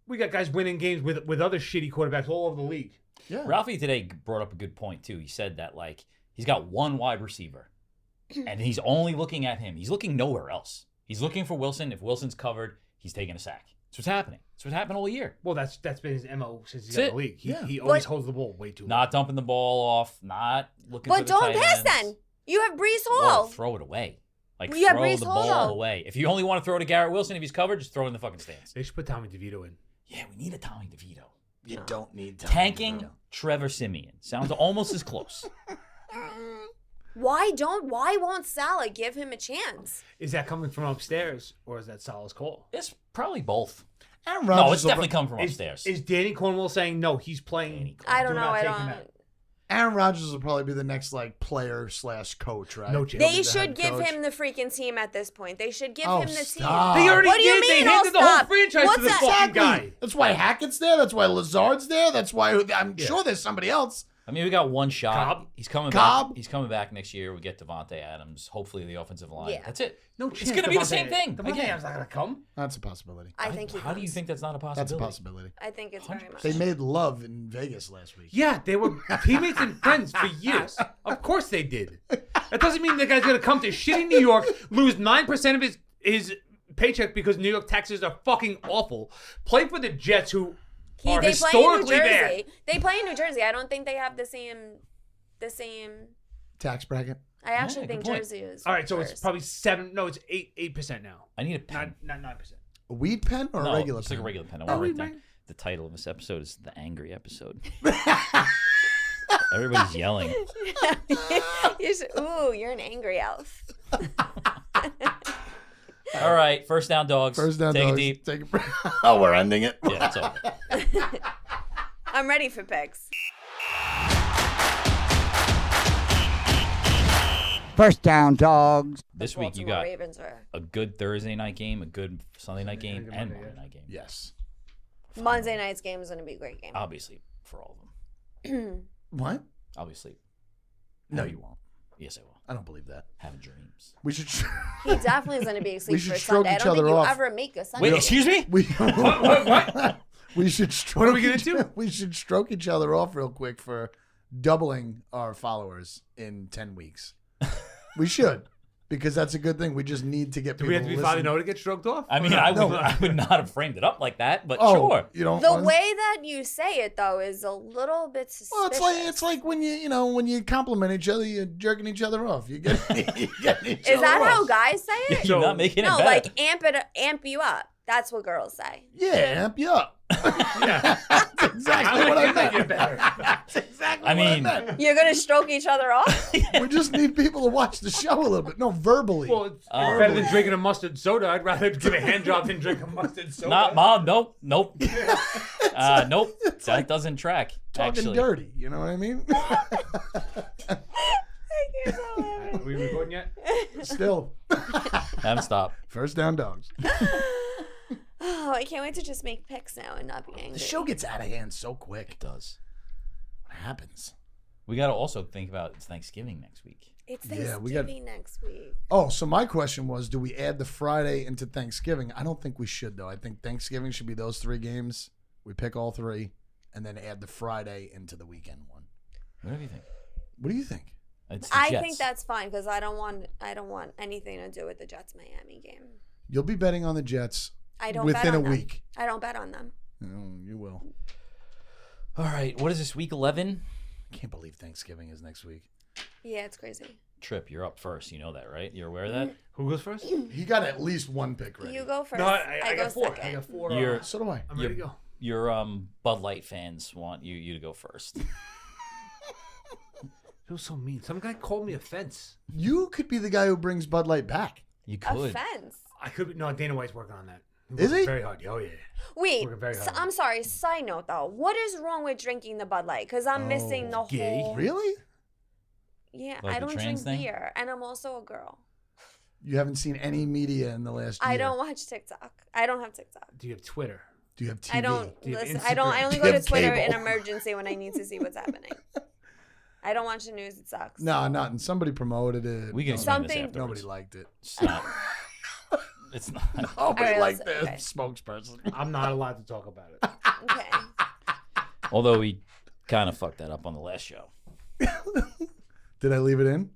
we got guys winning games with other shitty quarterbacks all over the league. Yeah. Ralphie today brought up a good point, too. He said that, like, he's got one wide receiver, and he's only looking at him. He's looking nowhere else. He's looking for Wilson. If Wilson's covered, he's taking a sack. That's what's happening. That's what's happened all year. Well, that's been his MO since he That's got in it. the league. He, Yeah. he always holds the ball way too long. Not dumping the ball off, not looking for But the don't tight pass ends. then. You have Brees Well, Hall. throw it away. Like, You have throw Brees the Hall, ball though. away. If you only want to throw to Garrett Wilson, if he's covered, just throw it in the fucking stands. They should put Tommy DeVito in. Yeah, we need a Tommy DeVito. You don't need time. Tanking Trevor Siemian. Sounds almost as close. Why won't Salah give him a chance? Is that coming from upstairs or is that Salah's call? It's probably both. Aaron No, Rodgers it's will- definitely coming from Is, upstairs. is Danny Cornwell saying no? He's playing. I don't Do know. not I take him don't. out. Aaron Rodgers will probably be the next like player/coach, right? No chance. He'll be They the should head give coach. him the freaking team at this point. They should give Oh, him the stop. They already What do you did. mean, They handed I'll the whole stop? franchise What's to the that? fucking Exactly. guy. That's why Hackett's there. That's why Lazard's there. That's why I'm sure there's somebody else. I mean, we got one shot. Cobb? He's coming Cobb? back. He's coming back next year. We get Devontae Adams. Hopefully, the offensive line. Yeah. That's it. No It's chance. going to be the same thing. Devontae Again. Adams not gonna come. That's a possibility. I think he How do you comes. think that's not a That's possibility? a possibility. I think it's very much. They made love in Vegas last week. Yeah, they were teammates and friends for years. Of course they did. That doesn't mean the guy's gonna come to shitty New York, lose 9% of his paycheck because New York taxes are fucking awful. Play for the Jets, who are They play in New historically Jersey. bad. They play in New Jersey. I don't think they have the same. Tax bracket. I actually Yeah, think good point. Jersey is. All right, so it's worse. probably 7. No, it's 8% now. I need a pen. Not 9%. A weed pen or No, a regular it's pen? like a regular pen. I Oh, want to weed write down. pen. The title of this episode is The Angry Episode. Everybody's yelling. You're an angry elf. All right, first down, dogs. First down, Take dogs. it deep. Take it. Oh, we're ending it. Yeah, that's all. I'm ready for picks. First down, dogs. This week you Baltimore got Ravens are a good Thursday night game, a good Sunday night game, good and Monday, Monday night game. Yes. Monday night's game is going to be a great game. Obviously, for all of them. What? I'll be asleep. No, you won't. Yes, I will. I don't believe that. Having dreams. We should. He definitely is going to be asleep should for stroke Sunday. I each don't think other you off. ever make a Sunday. Wait, excuse me? We, What? we should stroke. What are we gonna do? We should stroke each other off real quick for doubling our followers in 10 weeks. We should, because that's a good thing. We just need to get Do people we have to be to Father listen. No to get stroked off? I mean, I would not have framed it up like that, but Oh, sure. you don't. The want- way that you say it, though, is a little bit suspicious. Well, it's like when when you compliment each other, you're jerking each other off. You get each Is other that how off. guys say it? You're not making No, it better. like amp you up. That's what girls say. Yeah, amp you up. Yeah. That's exactly what I meant. Get better. That's exactly I what I mean- meant. You're gonna stroke each other off? We just need people to watch the show a little bit. No, verbally. Well, it's better than drinking a mustard soda. I'd rather give a hand job than drink a mustard soda. Not Mom. Nope. Nope. Nope. That doesn't track. Talking actually. dirty. You know what I mean? I can't tell him. Are we recording yet? Still, Haven't stopped. first down, dogs. Oh, I can't wait to just make picks now and not be angry. The show gets out of hand so quick. It does. What happens? We got to also think about it's Thanksgiving next week. It's Yeah, Thanksgiving we got- next week. Oh, so my question was, do we add the Friday into Thanksgiving? I don't think we should, though. I think Thanksgiving should be those 3 games. We pick all 3, and then add the Friday into the weekend one. What do you think? What do you think? It's the I Jets. think that's fine because I don't want anything to do with the Jets Miami game. You'll be betting on the Jets I don't bet within a on them. week. I don't bet on them. Oh, you will. All right. What is this, week 11? Can't believe Thanksgiving is next week. Yeah, it's crazy. Trip, you're up first. You know that, right? You're aware of that? Who goes first? He got at least 1 pick ready. You go first. No, I go got 4. second. I got 4. You're- So do I. I'm ready to go. Your Bud Light fans want you to go first. It was so mean. Some guy called me a fence. You could be the guy who brings Bud Light back. You could. Offense. I could be. No, Dana White's working on that. Is he? Very hard. Oh, yeah. Wait, Working very hard. I'm sorry. Side note though, what is wrong with drinking the Bud Light? Because I'm missing the gay. whole. Really? Yeah, Like I the don't trans drink thing? beer, and I'm also a girl. You haven't seen any media in the last year. I don't watch TikTok. I don't have TikTok. Do you have Twitter? Do you have TV? I don't Do you have listen. I don't. I Instagram? only Do go you to have Twitter in cable? emergency when I need to see what's happening. I don't watch the news. It sucks. No, not. And somebody promoted it. We can Something- explain this afterwards. Nobody liked it. It's not. It's not. Nobody All right, liked let's- the okay. spokesperson. I'm not allowed to talk about it. Okay. Although we kind of fucked that up on the last show. Did I leave it in?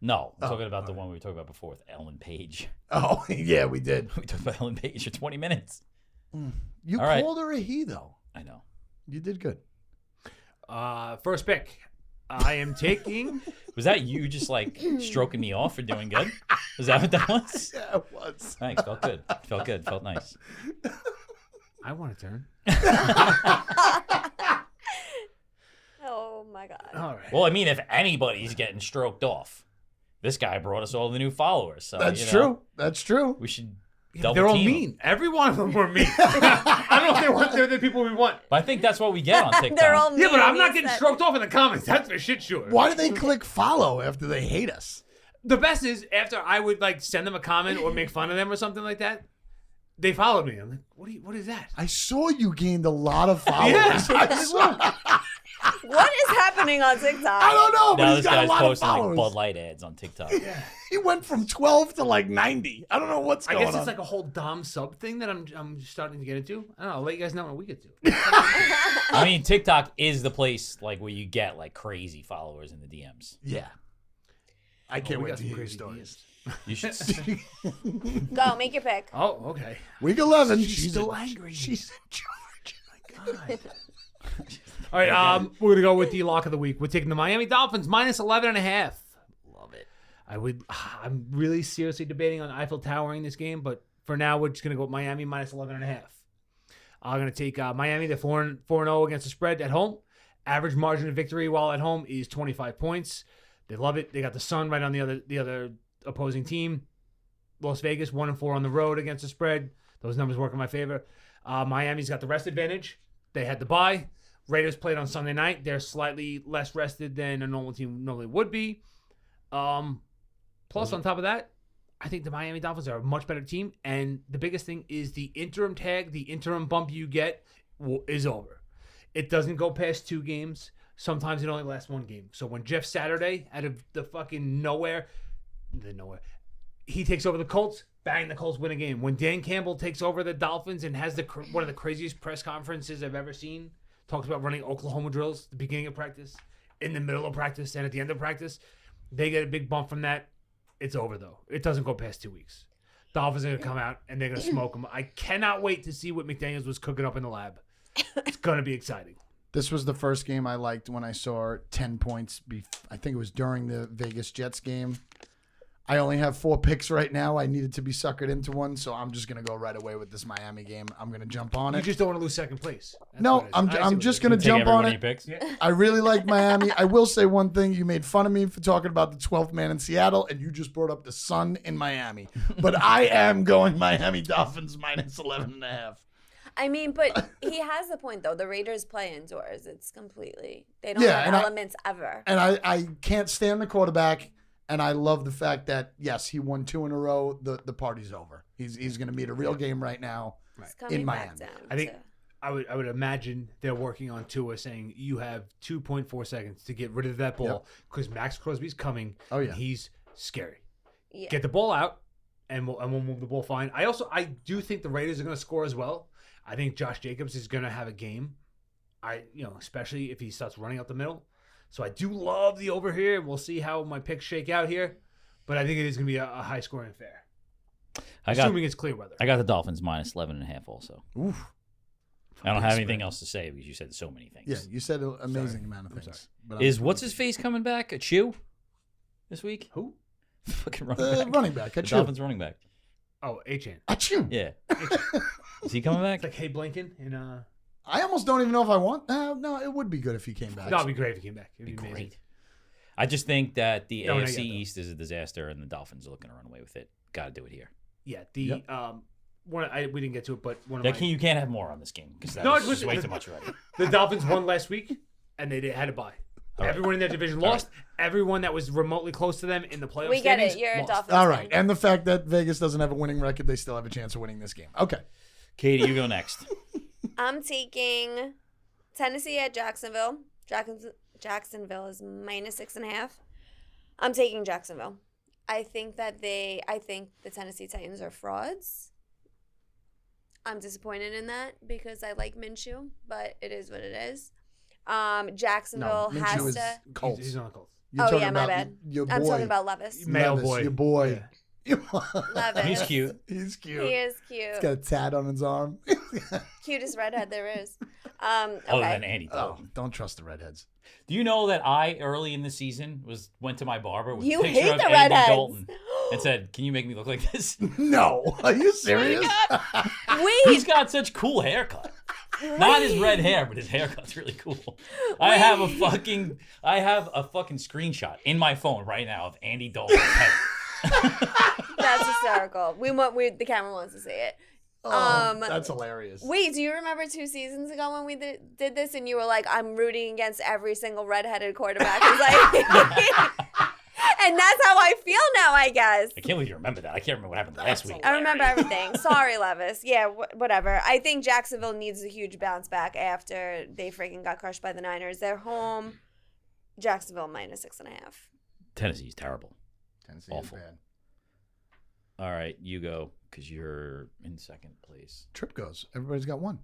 No, I'm talking about the one we were talking about before with Ellen Page. Oh, yeah, we did. We talked about Ellen Page for 20 minutes. You All right. called her a he, though. I know. You did good. First pick. I am taking. Was that you just like stroking me off for doing good? Was that what that was? Yeah, it was. Thanks. Felt good. Felt good. Felt nice. I want to turn. Oh my god. All right. Well, I mean, if anybody's getting stroked off, this guy brought us all the new followers. So That's you know, true. That's true. We should. They're double all team 'em. mean. Every one of them were mean. I don't know if they want. They're the people we want. But I think that's what we get on TikTok. They're all Yeah, but I'm mean, not he getting said. stroked off in the comments. That's for shit sure. Why do they click follow after they hate us? The best is after I would like send them a comment or make fun of them or something like that. They followed me. I'm like, what is that? I saw you gained a lot of followers. Yeah. I saw. What is happening on TikTok? I don't know, but Now he's this got a guy's lot of posting like followers. Bud Light ads on TikTok. He went from 12 to like 90. I don't know what's I going guess on. it's like a whole Dom sub thing that I'm starting to get into. I don't know. I'll let you guys know when we get to. I mean, TikTok is the place like where you get like crazy followers in the DMs. Yeah. I can't we wait got to some hear your crazy stories. You should. Go, make your pick. Oh, okay. Week 11. She's still angry. She's in charge. All right, we're gonna go with the lock of the week. We're taking the Miami Dolphins minus 11.5. Love it. I'm really seriously debating on Eiffel Towering this game, but for now we're just gonna go with Miami minus 11.5. I'm gonna take Miami. They're 4-0 against the spread at home. Average margin of victory while at home is 25 points. They love it. They got the sun right on the other opposing team. Las Vegas 1-4 on the road against the spread. Those numbers work in my favor. Miami's got the rest advantage. They had the bye. Raiders played on Sunday night. They're slightly less rested than a normal team normally would be. Plus, on top of that, I think the Miami Dolphins are a much better team. And the biggest thing is the interim tag, the interim bump you get is over. It doesn't go past 2 games. Sometimes it only lasts 1 game. So when Jeff Saturday, out of the fucking nowhere, he takes over the Colts, bang, the Colts win a game. When Dan Campbell takes over the Dolphins and has one of the craziest press conferences I've ever seen, talks about running Oklahoma drills at the beginning of practice, in the middle of practice, and at the end of practice, they get a big bump from that. It's over, though. It doesn't go past 2 weeks. Dolphins are going to come out, and they're going to smoke them. I cannot wait to see what McDaniels was cooking up in the lab. It's going to be exciting. This was the first game I liked when I saw 10 points. I think it was during the Vegas Jets game. I only have 4 picks right now. I needed to be suckered into one, so I'm just going to go right away with this Miami game. I'm going to jump on You it. just don't want to lose second place. That's No, what it is. I see I'm what just it is. going to Take jump on everybody it. picks. I really like Miami. I will say one thing. You made fun of me for talking about the 12th man in Seattle, and you just brought up the sun in Miami. But I am going Miami Dolphins minus 11.5. I mean, but he has a point, though. The Raiders play indoors. It's completely... They don't Yeah, have and elements ever. And I can't stand the quarterback, and I love the fact that, yes, he won 2 in a row. The party's over. He's going to meet a real game right now. It's coming in back Miami. down I think to- I would imagine they're working on Tua saying you have 2.4 seconds to get rid of that ball because Max Crosby's coming. Oh, yeah. And he's scary. Yeah. Get the ball out, and we'll move the ball fine. I do think the Raiders are going to score as well. I think Josh Jacobs is going to have a game. Especially if he starts running up the middle. So I do love the over here. We'll see how my picks shake out here, but I think it is going to be a high scoring affair. Assuming it's clear weather. I got the Dolphins minus 11.5 also. Oof. I don't have anything else to say because you said so many things. Yeah, you said an amazing amount of things. But Is what's his face coming back? A Chew this week? Who? Fucking running the back. running back? The Dolphins running back. Oh, Achan. Achoo. Yeah. Is he coming back? It's like Hey Blinken in I almost don't even know if I want. No, it would be good if he came back. That would be great if he came back. It'd be Be amazing. great. I just think that the No, not AFC yet, though. East is a disaster, and the Dolphins are looking to run away with it. Got to do it here. Yeah, Yep. we didn't get to it, but one of Yeah, my, you can't have more on this game because No, was it's- just way too much already. the Dolphins won last week, and they had a bye. All right. Everyone in their division lost. Everyone that was remotely close to them in the playoff We get it. standings You're a lost. Dolphins All fan. right, and the fact that Vegas doesn't have a winning record, they still have a chance of winning this game. Okay. Katie, you go next. I'm taking Tennessee at Jacksonville. Jacksonville is minus 6.5. I'm taking Jacksonville. I think the Tennessee Titans are frauds. I'm disappointed in that because I like Minshew, but it is what it is. Jacksonville No, has Minshew is to. Colts. He's on the Colts. You're Oh talking yeah, my about bad. Your boy, I'm talking about Levis. Male Levis, boy. Your boy. Levis. He's cute. He's cute. He is cute. He's got a tat on his arm. Cutest redhead there is. Other Okay. than Andy Dalton. Don't trust the redheads. Do you know that I early in the season went to my barber with You a picture hate of the Andy redheads. Dalton and said, "Can you make me look like this?" No, are you serious? He's got such cool haircut. Not his red hair, but his haircut's really cool. I have a fucking screenshot in my phone right now of Andy Dalton's head. That's hysterical. The camera wants to see it. That's hilarious. Wait, do you remember 2 seasons ago when we did this and you were like, I'm rooting against every single redheaded quarterback? It's like, and that's how I feel now, I guess. I can't believe you remember that. I can't remember what happened last week. I remember everything. Sorry, Levis. Yeah, whatever. I think Jacksonville needs a huge bounce back after they freaking got crushed by the Niners. They're home. Jacksonville -6.5. Tennessee's terrible. Tennessee Awful. is bad. All right, you go because you're in second place. Trip goes. Everybody's got one.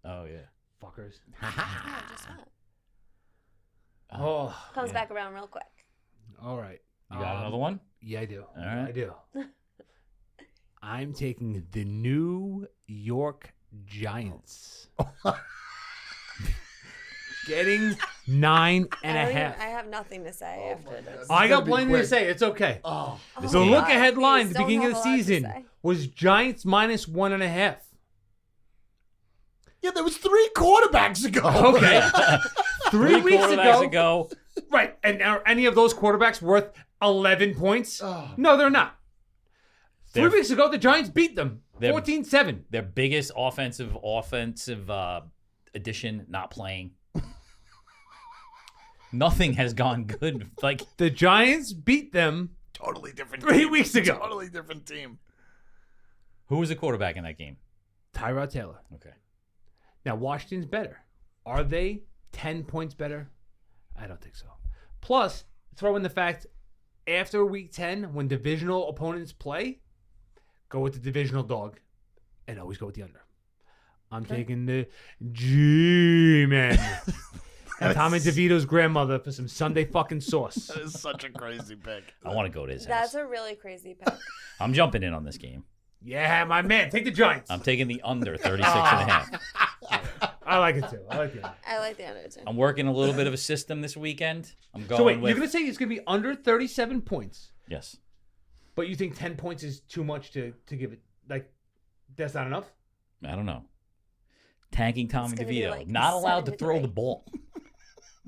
Oh yeah. Fuckers. Oh, just what? Oh. Comes Yeah. back around real quick. All right. You got another one? Yeah, I do. All right. I do. I'm taking the New York Giants. Getting 9.5. I have nothing to say after this. I got It's gonna be plenty to quick. say. It's okay. Oh, This The game- look ahead line at Please the don't beginning of have the a lot to season say. was Giants -1.5. yeah, there was 3 quarterbacks ago. Okay. 3 weeks quarterbacks ago. Right. And are any of those quarterbacks worth 11 points? Oh. No, they're not. 3 They're- weeks ago, the Giants beat them They're- 14-7. Their biggest offensive addition not playing. Nothing has gone good. Like The Giants beat them Totally different 3 team. weeks ago. Totally different team. who was the quarterback in that game? Tyrod Taylor. Okay. Now, Washington's better. Are they 10 points better? I don't think so. Plus, throw in the fact, after week 10, when divisional opponents play, go with the divisional dog and always go with the under. I'm taking the G-Men. And Tommy DeVito's grandmother for some Sunday fucking sauce. That is such a crazy pick. I want to go to his That's house. a really crazy pick. I'm jumping in on this game. Yeah, my man. Take the Giants. I'm taking the under 36.5. I like it too. I like it. I like the under too. I'm working a little bit of a system this weekend. I'm going So wait, with you're going to say it's going to be under 37 points, yes. but you think 10 points is too much to give it, like, that's not enough? I don't know. Tanking Tommy gonna be DeVito, like not allowed to 7-3. throw the ball.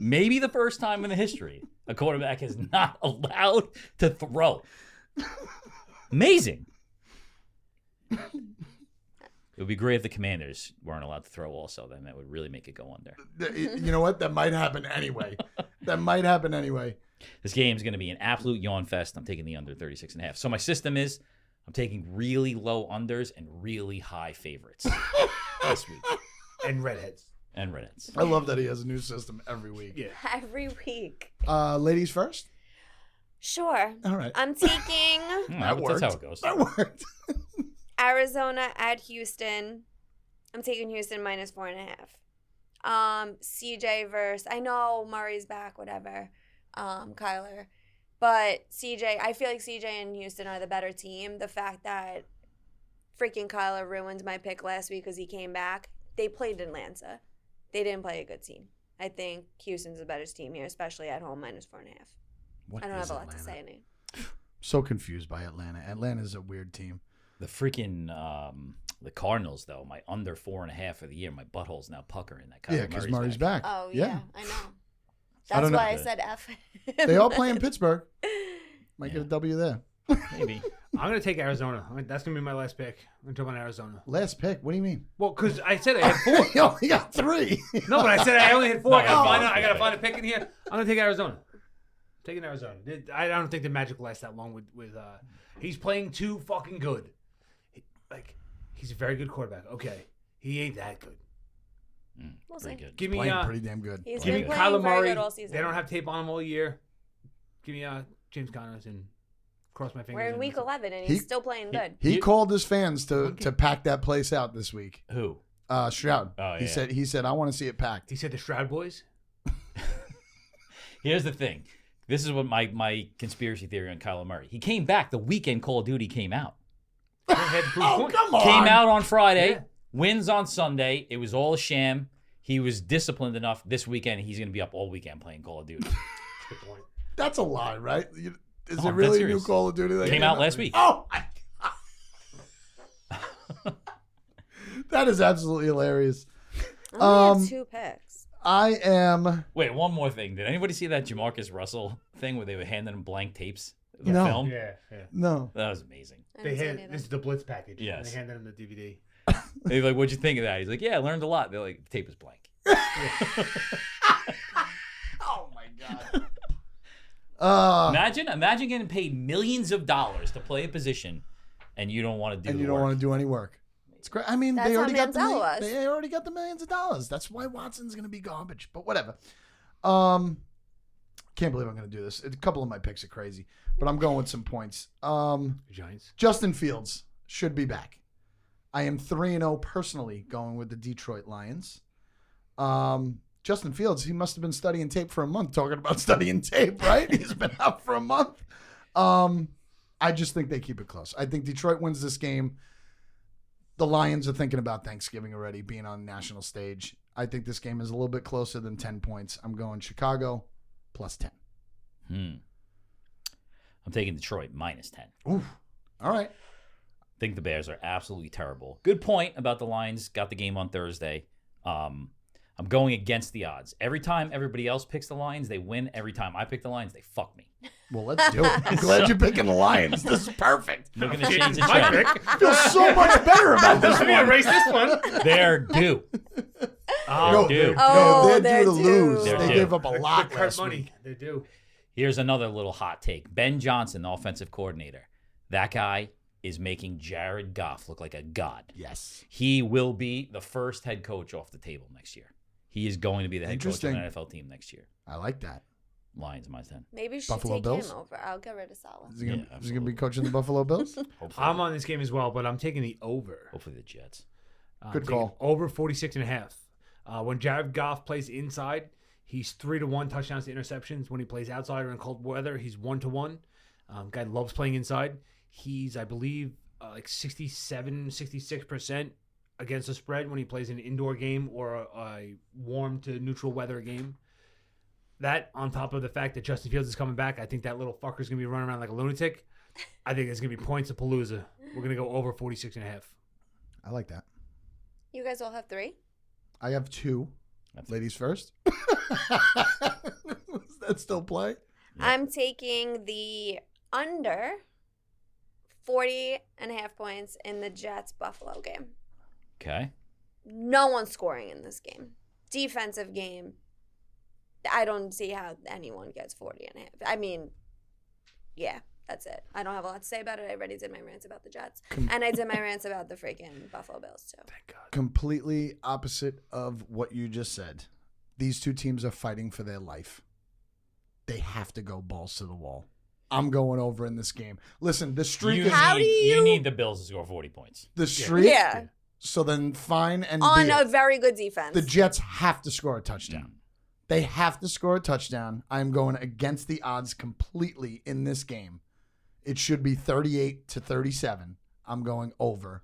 Maybe the first time in the history a quarterback is not allowed to throw. Amazing. It would be great if the Commanders weren't allowed to throw also. Then that would really make it go under. You know what? That might happen anyway. That might happen anyway. This game is going to be an absolute yawn fest. I'm taking the under 36.5. So my system is I'm taking really low unders and really high favorites this week. And redheads. And Reddits. I love that he has a new system every week. Yeah. Every week. Ladies first? Sure. All right. I'm taking That's how it goes. That worked. Arizona at Houston. I'm taking Houston -4.5. CJ versus, I know Murray's back, whatever. Kyler. But CJ, I feel like CJ and Houston are the better team. The fact that freaking Kyler ruined my pick last week because he came back. They played Atlanta. They didn't play a good team. I think Houston's the better team here, especially at home, -4.5. What I don't is have a lot to Atlanta? say. Nate. So confused by Atlanta. Atlanta's a weird team. The freaking the Cardinals though, my under 4.5 for the year, my butthole's now puckering. That Kyler Yeah, because Murray's back. Oh, yeah, I know. I That's don't know. why I said F. They all play in Pittsburgh. Might get a W there. Maybe. I'm going to take Arizona. That's going to be my last pick. I'm going to jump on Arizona. Last pick. What do you mean? Well, because I said I had 4. You only got 3. No, but I said I only had 4. I No, got to find a pick in here. I'm going to take Arizona. Taking Arizona. I don't think the Magic lasts that long with he's playing too fucking good. He's a very good quarterback. Okay. He ain't that good. We'll Pretty see. good. Give me Playing pretty damn good. He's give me been playing Kyler very Murray. good all season. They don't have tape on him all year. Give me James Connors and cross my fingers. We're in and week that's it. 11 and He- he's still playing good. He You- called his fans to pack that place out this week. Who? Stroud. Oh, He yeah. said I want to see it packed. He said the Stroud boys. Here's the thing. This is what my conspiracy theory on Kyler Murray. He came back the weekend Call of Duty came out. Had to prove a point. Come on. Came out on Friday. Yeah. Wins on Sunday. It was all a sham. He was disciplined enough this weekend. He's going to be up all weekend playing Call of Duty. Good point. That's a lie, right? Is Oh, it really a that's new serious. Call of Duty that Came out last week. Oh, my God. That is absolutely hilarious. I only have 2 picks. I am. Wait, one more thing. Did anybody see that Jamarcus Russell thing where they were handing him blank tapes? The No. film? Yeah. No. That was amazing. I They didn't see hand any of this them. is the Blitz package. Yes. And they handed him the DVD. They're like, what'd you think of that? He's like, yeah, I learned a lot. They're like, the tape is blank. Oh, my God. Imagine getting paid millions of dollars to play a position and you don't want to do And the you don't work. want to do any work. It's great. I mean, That's they how already got the Manziel was. they already got the millions of dollars. That's why Watson's going to be garbage. But whatever. Can't believe I'm going to do this. A couple of my picks are crazy, but I'm going with some points. Giants. Justin Fields should be back. I am 3-0 personally going with the Detroit Lions. Justin Fields, he must have been studying tape for a month, talking about studying tape, right? He's been out for a month. I just think they keep it close. I think Detroit wins this game. The Lions are thinking about Thanksgiving already, being on the national stage. I think this game is a little bit closer than 10 points. I'm going Chicago plus 10. I'm taking Detroit minus 10. Oof. All right. I think the Bears are absolutely terrible. Good point about the Lions. Got the game on Thursday. I'm going against the odds. Every time everybody else picks the Lions, they win. Every time I pick the Lions, they fuck me. Well, let's do it. I'm glad you're picking the Lions. This is perfect. Looking to change the My trend. pick. I feel so much better about this Let me one. erase this one. They're due. Oh, dude. Oh, they're due to they're lose. due. They're They due. gave up a lot Kurt last money. week. They do. Here's another little hot take. Ben Johnson, the offensive coordinator. That guy is making Jared Goff look like a god. Yes. He will be the first head coach off the table next year. He is going to be the head coach of an Interesting. NFL team next year. I like that. Lions minus 10. Maybe you should Buffalo take Bills? him over. I'll get rid of Salah. Is he gonna, Yeah, is he gonna be absolutely. coaching the Buffalo Bills? Hopefully, I'm on this game as well, but I'm taking the over. hopefully the Jets. I'm Good taking call. Over 46.5. When Jared Goff plays inside, he's 3-1 touchdowns to interceptions. When he plays outside or in cold weather, he's 1-1. Guy loves playing inside. He's, I believe, like 66% against the spread when he plays an indoor game or a warm to neutral weather game. That, on top of the fact that Justin Fields is coming back, I think that little fucker's going to be running around like a lunatic. I think there's going to be points of Palooza. We're going to go over 46.5. I like that. You guys all have 3? I have 2. That's- Ladies first. Does that still play? I'm taking the under 40.5 points in the Jets-Buffalo game. Okay. No one's scoring in this game. Defensive game. I don't see how anyone gets 40.5. I mean, yeah, that's it. I don't have a lot to say about it. I already did my rants about the Jets. And I did my rants about the freaking Buffalo Bills, too. Thank God. Completely opposite of what you just said. These two teams are fighting for their life. They have to go balls to the wall. I'm going over in this game. Listen, the streak is How do you- need the Bills to score 40 points. the streak. Yeah. So then fine and On be a it. very good defense. The Jets have to score a touchdown. They have to score a touchdown. I'm going against the odds completely in this game. It should be 38-37. I'm going over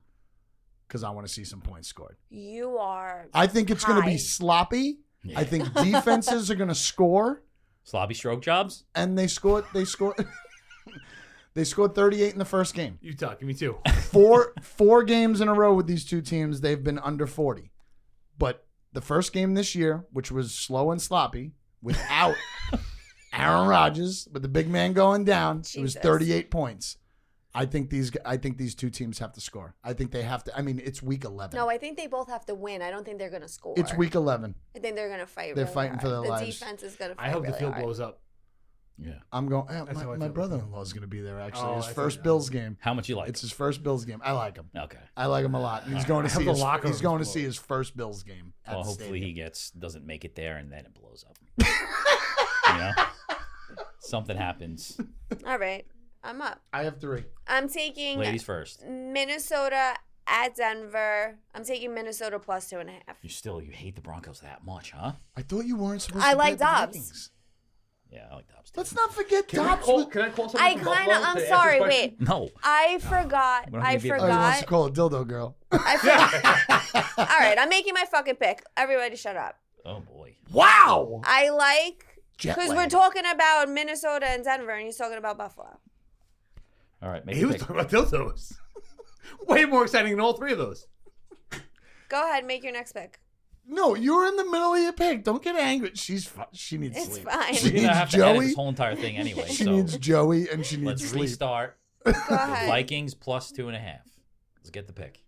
because I want to see some points scored. You are. I think it's going to be high. sloppy. Yeah. I think defenses are going to score, Sloppy stroke jobs? and they scored. They scored 38 in the first game. Utah, give me 2. Four games in a row with these two teams, they've been under 40. But the first game this year, which was slow and sloppy, without Aaron Rodgers, with the big man going down, it was Jesus. 38 points. I think these two teams have to score. I think they have to. I mean, it's week 11. No, I think they both have to win. I don't think they're going to score. It's week 11. I think they're going to fight. They're really fighting for hard. their the lives. defense is going to fight I hope really the field hard. blows up. Yeah. I'm going. That's how I My feel. brother-in-law is going to be there. Actually, Oh, his I first thought- Bills game. How much you like? It's his first Bills game. I like him. Okay. I like him a lot. And he's going to I have see the his. locker He's room going to explode. see his first Bills game. At Well, the hopefully stadium. he doesn't make it there and then it blows up. You know? Something happens. All right. I'm up. I have 3. I'm taking Ladies first. Minnesota at Denver. I'm taking Minnesota plus 2.5. You hate the Broncos that much, huh? I thought you weren't supposed I to like bet the Dobbs. Vikings. Yeah, I like Dobbs too. Let's not forget Can Dobbs. can I call someone I from kind Buffalo of. I'm to ask sorry. this question? Wait. No. I forgot. We're not I gonna be Oh, he wants to forgot. call it dildo girl. I forgot. All right, I'm making my fucking pick. Everybody, shut up. Oh boy. Wow. I like Jet because lag. we're talking about Minnesota and Denver, and he's talking about Buffalo. All right, make He a was pick. talking about dildos. Way more exciting than all three of those. Go ahead, make your next pick. No, you're in the middle of your pick. Don't get angry. She needs It's sleep. fine. She We're gonna needs have to edit Joey. this whole entire thing anyway. She so needs Joey and she needs let's sleep. restart. Go The ahead. Vikings plus 2.5. Let's get the pick.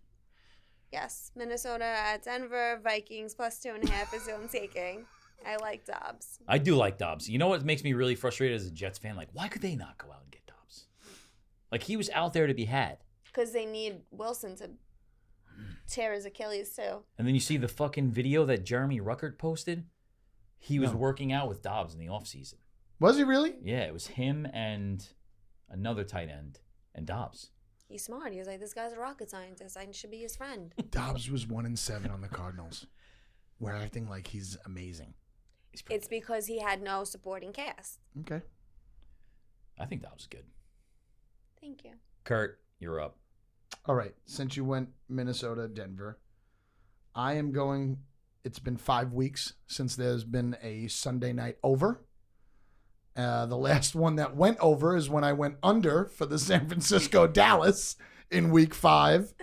Yes, Minnesota at Denver. Vikings plus 2.5 is who I'm taking. I like Dobbs. I do like Dobbs. You know what makes me really frustrated as a Jets fan? Like, why could they not go out and get Dobbs? Like, he was out there to be had. Because they need Wilson to tear his Achilles too. And then you see the fucking video that Jeremy Ruckert posted. He was No. working out with Dobbs in the offseason. Was he really? Yeah, it was him and another tight end and Dobbs. He's smart. He was like, this guy's a rocket scientist. I should be his friend. Dobbs was 1-7 on the Cardinals. We're acting like he's amazing. He's pretty It's good. because he had no supporting cast. Okay. I think Dobbs is good. Thank you. Kurt, you're up. All right. Since you went Minnesota, Denver, I am going. It's been 5 weeks since there's been a Sunday night over. The last one that went over is when I went under for the San Francisco Dallas in week 5.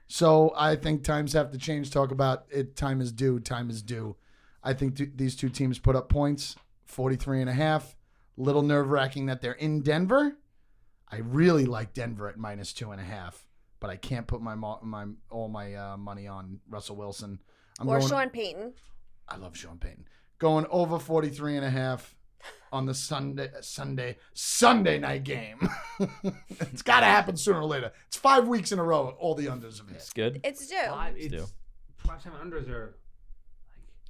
So I think times have to change. Talk about it. Time is due. Time is due. I think these two teams put up points, 43.5. Little nerve-wracking that they're in Denver. I really like Denver at minus 2.5, but I can't put all my money on Russell Wilson. Or Sean Payton. I love Sean Payton. Going over 43.5 on the Sunday night game. It's got to happen sooner or later. It's 5 weeks in a row. All the unders have hit. It's good. It's due. Prime time unders are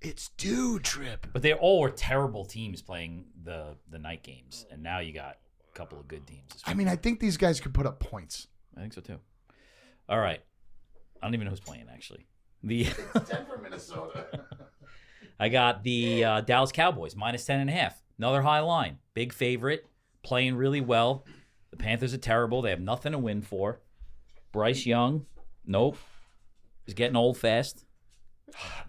It's due, Trip. But they all were terrible teams playing the night games. And now you got a couple of good teams. I mean, I think these guys could put up points. I think so too. All right. I don't even know who's playing, actually. Denver, Minnesota. I got the Dallas Cowboys minus 10.5. Another high line. Big favorite. Playing really well. The Panthers are terrible. They have nothing to win for. Bryce Young, nope. He's getting old fast.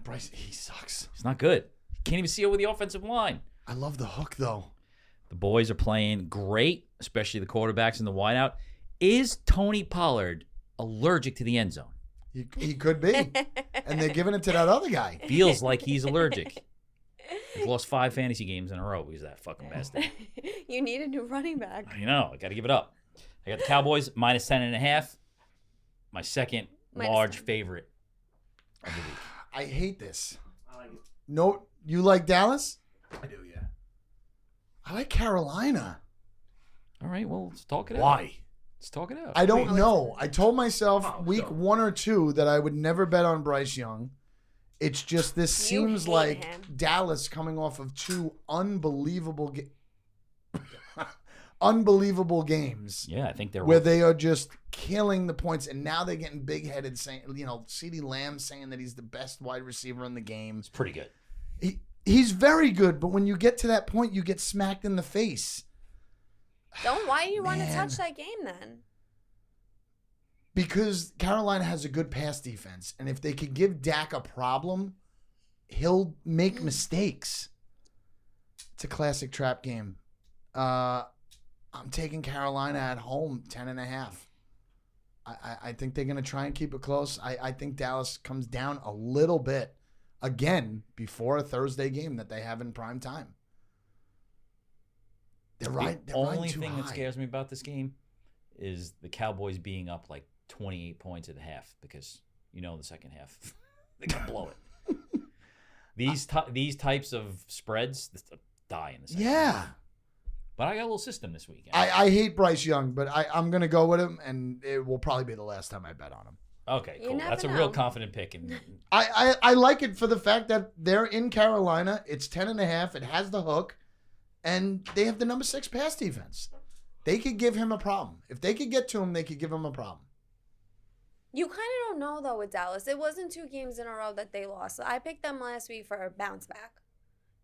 Bryce, he sucks. He's not good. Can't even see over the offensive line. I love the hook, though. The boys are playing great, especially the quarterbacks in the wideout. Is Tony Pollard allergic to the end zone? He could be. And they're giving it to that other guy. Feels like he's allergic. He's lost 5 fantasy games in a row. He's that fucking bastard. You need a new running back. I know. I got to give it up. I got the Cowboys minus 10.5. My second Minus large 10. favorite of the week. I hate this. I like it. No, you like Dallas? I do, yeah. I like Carolina. All right, well, let's talk it out. Why? Let's talk it out. I don't know. I told myself Oh, week so- 1 or 2 that I would never bet on Bryce Young. It's just this You seems hate like him. Dallas coming off of 2 unbelievable games Yeah, I think they're where they are just killing the points, and now they're getting big-headed, saying, CeeDee Lamb saying that he's the best wide receiver in the game. It's pretty good. He's very good, but when you get to that point, you get smacked in the face. Why do you want to Man. touch that game then? Because Carolina has a good pass defense, and if they could give Dak a problem, he'll make mistakes. It's a classic trap game. I'm taking Carolina at home, 10.5. I think they're going to try and keep it close. I think Dallas comes down a little bit, again, before a Thursday game that they have in prime time. They're right. The They're only riding too thing that high. scares me about this game is the Cowboys being up like 28 points at the half because, in the second half, they're going to blow it. These types of spreads die in the second Yeah. half. But I got a little system this weekend. I hate Bryce Young, but I'm going to go with him, and it will probably be the last time I bet on him. Okay, You cool. never That's a know. real confident pick. And I like it for the fact that they're in Carolina. It's 10.5. It has the hook, and they have the number 6 pass defense. They could give him a problem. If they could get to him, they could give him a problem. You kind of don't know, though, with Dallas. It wasn't 2 games in a row that they lost. I picked them last week for a bounce back.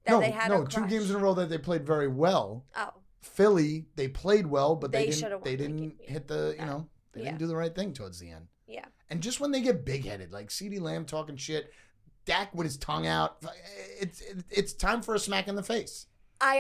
that they had a 2 crush? games in a row that they played very well. Oh, Philly, they played well, but They they should've didn't. won They that didn't game. hit the. You No. know, they Yeah. didn't do the right thing towards the end. yeah. And just when they get big headed, like CeeDee Lamb talking shit, Dak with his tongue out, it's time for a smack in the face. I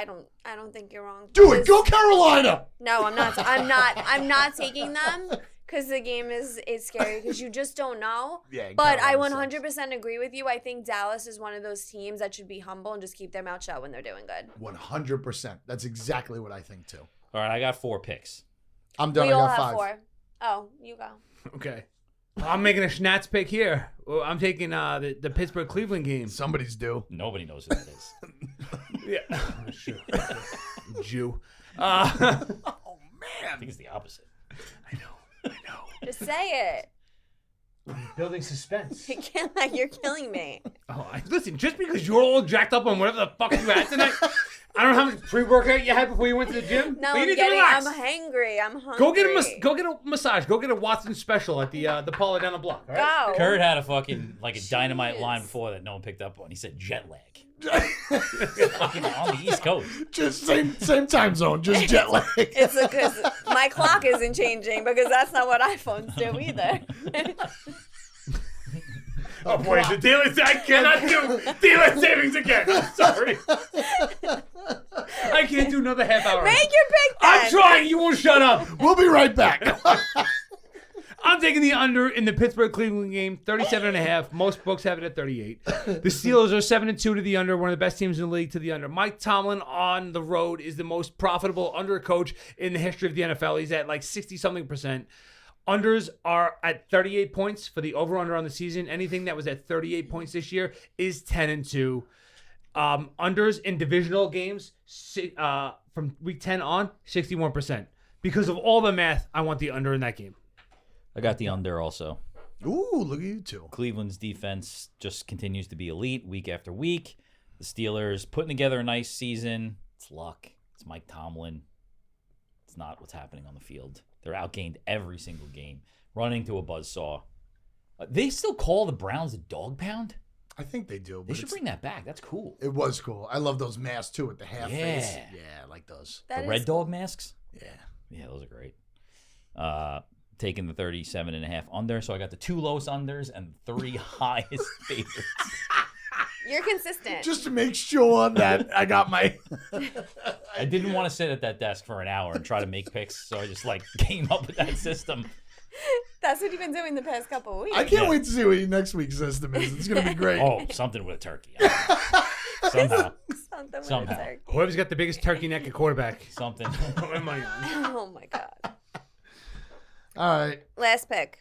don't think you're wrong. Do it, Because- go Carolina. No, I'm not. I'm not taking them because the game is scary because you just don't know. Yeah, But I Carolina 100% agree with you. I think Dallas is one of those teams that should be humble and just keep their mouth shut when they're doing good. 100%. That's exactly what I think too. All right, I got 4 picks. I'm done. We I all got have 5. 4. Oh, you go. Okay. I'm making a Schnatz pick here. Well, I'm taking the Pittsburgh-Cleveland game. Somebody's due. Nobody knows who that is. Yeah. Sure. Jew. Oh I think it's the opposite. I know. Just say it. Building suspense. You can't. Like, you're killing me. Listen, just because you're all jacked up on whatever the fuck you had tonight, I don't know how much pre-workout you had before you went to the gym. No, but you I'm need getting. to relax. I'm hangry. I'm hungry. Go get a massage. Go get a Watson special at the parlor down the block. All right? Go. Kurt had a fucking a dynamite Jeez. line before that no one picked up on. He said jet lag. Fucking on the East Coast. Just same time zone, just jet lag. It's because my clock isn't changing because that's not what iPhones do either. Oh boy, the daily I cannot do daylight savings again. I'm sorry. I can't do another half hour. Make your pick then. I'm trying. You won't shut up. We'll be right back. I'm taking the under in the Pittsburgh-Cleveland game, 37.5. Most books have it at 38. The Steelers are 7-2 to the under, one of the best teams in the league to the under. Mike Tomlin on the road is the most profitable under coach in the history of the NFL. He's at like 60-something%. Unders are at 38 points for the over-under on the season. Anything that was at 38 points this year is 10-2. Unders in divisional games from week 10 on, 61%. Because of all the math, I want the under in that game. I got the under also. Ooh, look at you two. Cleveland's defense just continues to be elite week after week. The Steelers putting together a nice season. It's luck. It's Mike Tomlin. It's not what's happening on the field. They're outgained every single game, running to a buzzsaw. They still call the Browns a dog pound? I think they do. They should bring that back. That's cool. It was cool. I love those masks too with the half face. Yeah. Yeah, I like those. That The is red dog masks? Yeah. Yeah, those are great. Taking the 37.5 under, so I got the 2 lowest unders and 3 highest favorites. You're consistent. Just to make sure that I got my. I didn't want to sit at that desk for an hour and try to make picks, so I just came up with that system. That's what you've been doing the past couple of weeks. I can't wait to see what your next week's system is. It's gonna be great. Oh, something with a turkey. Somehow. Something with Somehow. a turkey. Whoever's got the biggest turkey neck at quarterback. Something. Put my money on. Oh my god. All right. Last pick.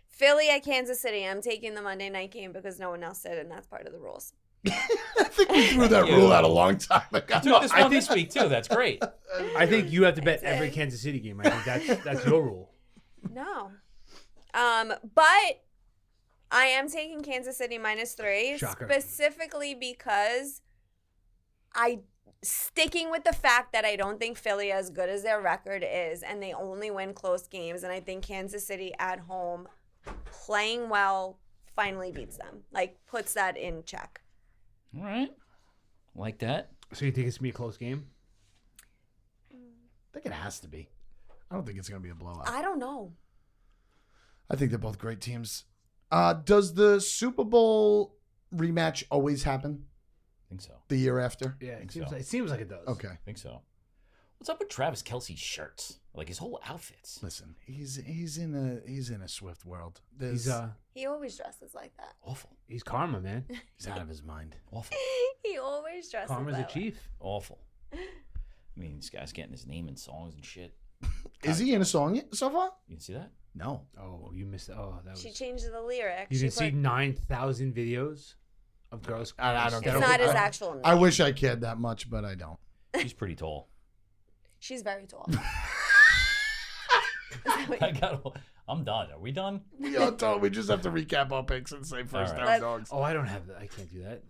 Philly at Kansas City. I'm taking the Monday night game because no one else did, and that's part of the rules. I think we threw that rule out a long time ago. Took this one this week, too. That's great. I think you have to bet That's every it. Kansas City game. I think that's your rule. No. But I am taking Kansas City -3 Shocker. specifically because sticking with the fact that I don't think Philly, as good as their record is, and they only win close games, and I think Kansas City at home playing well finally beats them. Puts that in check. All right. Like that. So you think it's gonna be a close game? I think it has to be. I don't think it's gonna be a blowout. I don't know. I think they're both great teams. Does the Super Bowl rematch always happen I think so. the year after? Yeah, think it so. seems like it does. Okay. I think so. What's up with Travis Kelce's shirts? His whole outfits. Listen, he's in a Swift world. He's He always dresses like that. Awful. he's karma, man. He's out of his mind. Awful. He always dresses Karma's a that way. chief. Awful. I mean, this guy's getting his name in songs and shit. Is he in a song yet so far? You can see that? No. Oh, you missed. Oh, that was. She changed the lyrics. You She can see put- 9,000 videos of girls. I don't It's care. not his I- actual name. I wish I cared that much, but I don't. She's pretty tall. She's very tall. I'm done. Are we done? We are told we just have to recap our picks and say first All down right. dogs. Oh, I don't have that. I can't do that.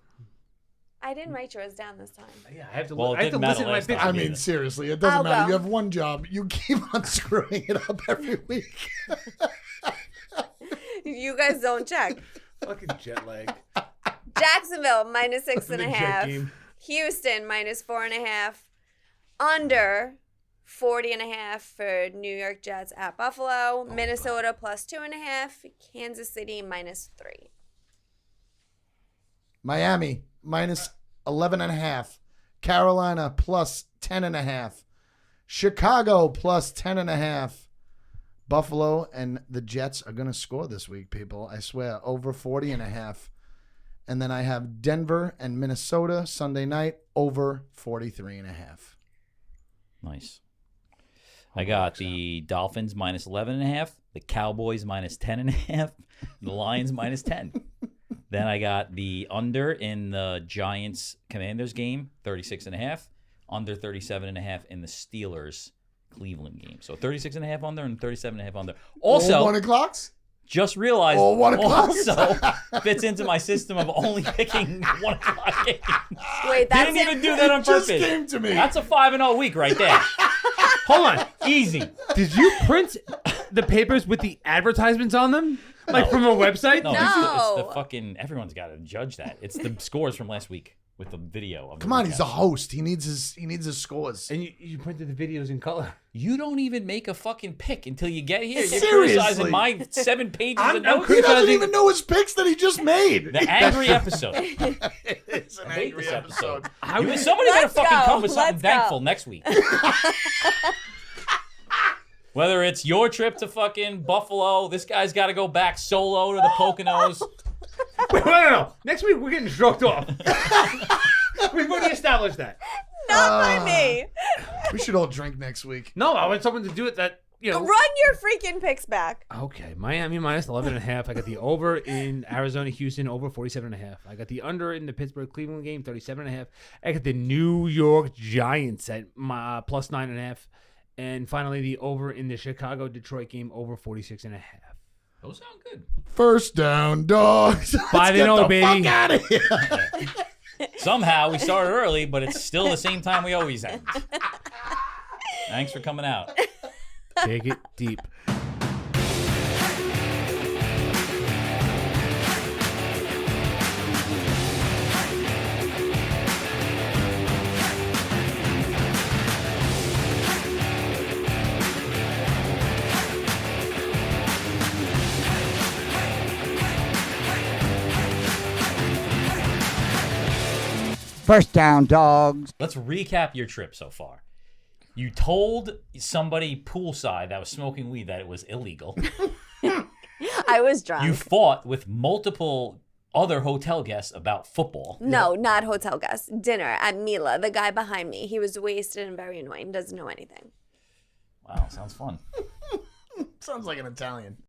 I didn't write yours down this time. Yeah, I have to. Well, it I have to didn't matter listen to my last picks. time. I mean, either. seriously, it doesn't I'll matter. go. You have one job. You keep on screwing it up every week. You guys don't check. Fucking jet lag. Jacksonville minus 6.5. Jet game. Houston minus 4.5. Under 40.5 for New York Jets at Buffalo. Minnesota plus 2.5. Kansas City minus 3. Miami minus 11.5. Carolina plus 10.5. Chicago plus 10.5. Buffalo and the Jets are going to score this week, people. I swear, over 40.5. And then I have Denver and Minnesota Sunday night over 43.5. Nice. I got the Dolphins minus 11.5, the Cowboys minus 10.5, the Lions minus 10. Then I got the under in the Giants Commanders game, 36.5, under 37.5 in the Steelers Cleveland game. So 36.5 under and 37.5 under. Also, All 1 o'clocks? just realized All 1 o'clock? also fits into my system of only picking 1 o'clock games. Wait, that's Didn't even do that on It just purpose. came to me. That's a 5-0 week right there. Hold on. Easy. Did you print the papers with the advertisements on them? Like from a website? No, No. It's the fucking. Everyone's got to judge that. It's the scores from last week with the video. Of the Come on, he's a recap. host. He needs his scores. And you printed the videos in color. You don't even make a fucking pick until you get here. You're Seriously. criticizing my 7 pages of notes. He doesn't even know his picks that he just made. The angry episode. It's an I hate angry this episode. episode. Somebody got to Let's fucking go. come with something Let's go. thankful next week. Whether it's your trip to fucking Buffalo, this guy's got to go back solo to the Poconos. Wait, no. Next week we're getting stroked off. We've already established that. not by me. We should all drink next week. No, I want someone to do it that, you know. Run your freaking picks back. Okay, Miami minus 11.5. I got the over in Arizona, Houston, over 47.5. I got the under in the Pittsburgh, Cleveland game, 37.5. I got the New York Giants at plus 9.5. And finally, the over in the Chicago, Detroit game, over 46.5. Those sound good. First down, dogs. Bye, Let's get the baby. fuck out of here. Somehow we started early, but it's still the same time we always end. Thanks for coming out. Take it deep. First down, dogs. Let's recap your trip so far. You told somebody poolside that was smoking weed that it was illegal. I was drunk. You fought with multiple other hotel guests about football. No, not hotel guests. Dinner at Mila, the guy behind me. He was wasted and very annoying. Doesn't know anything. Wow, sounds fun. Sounds like an Italian.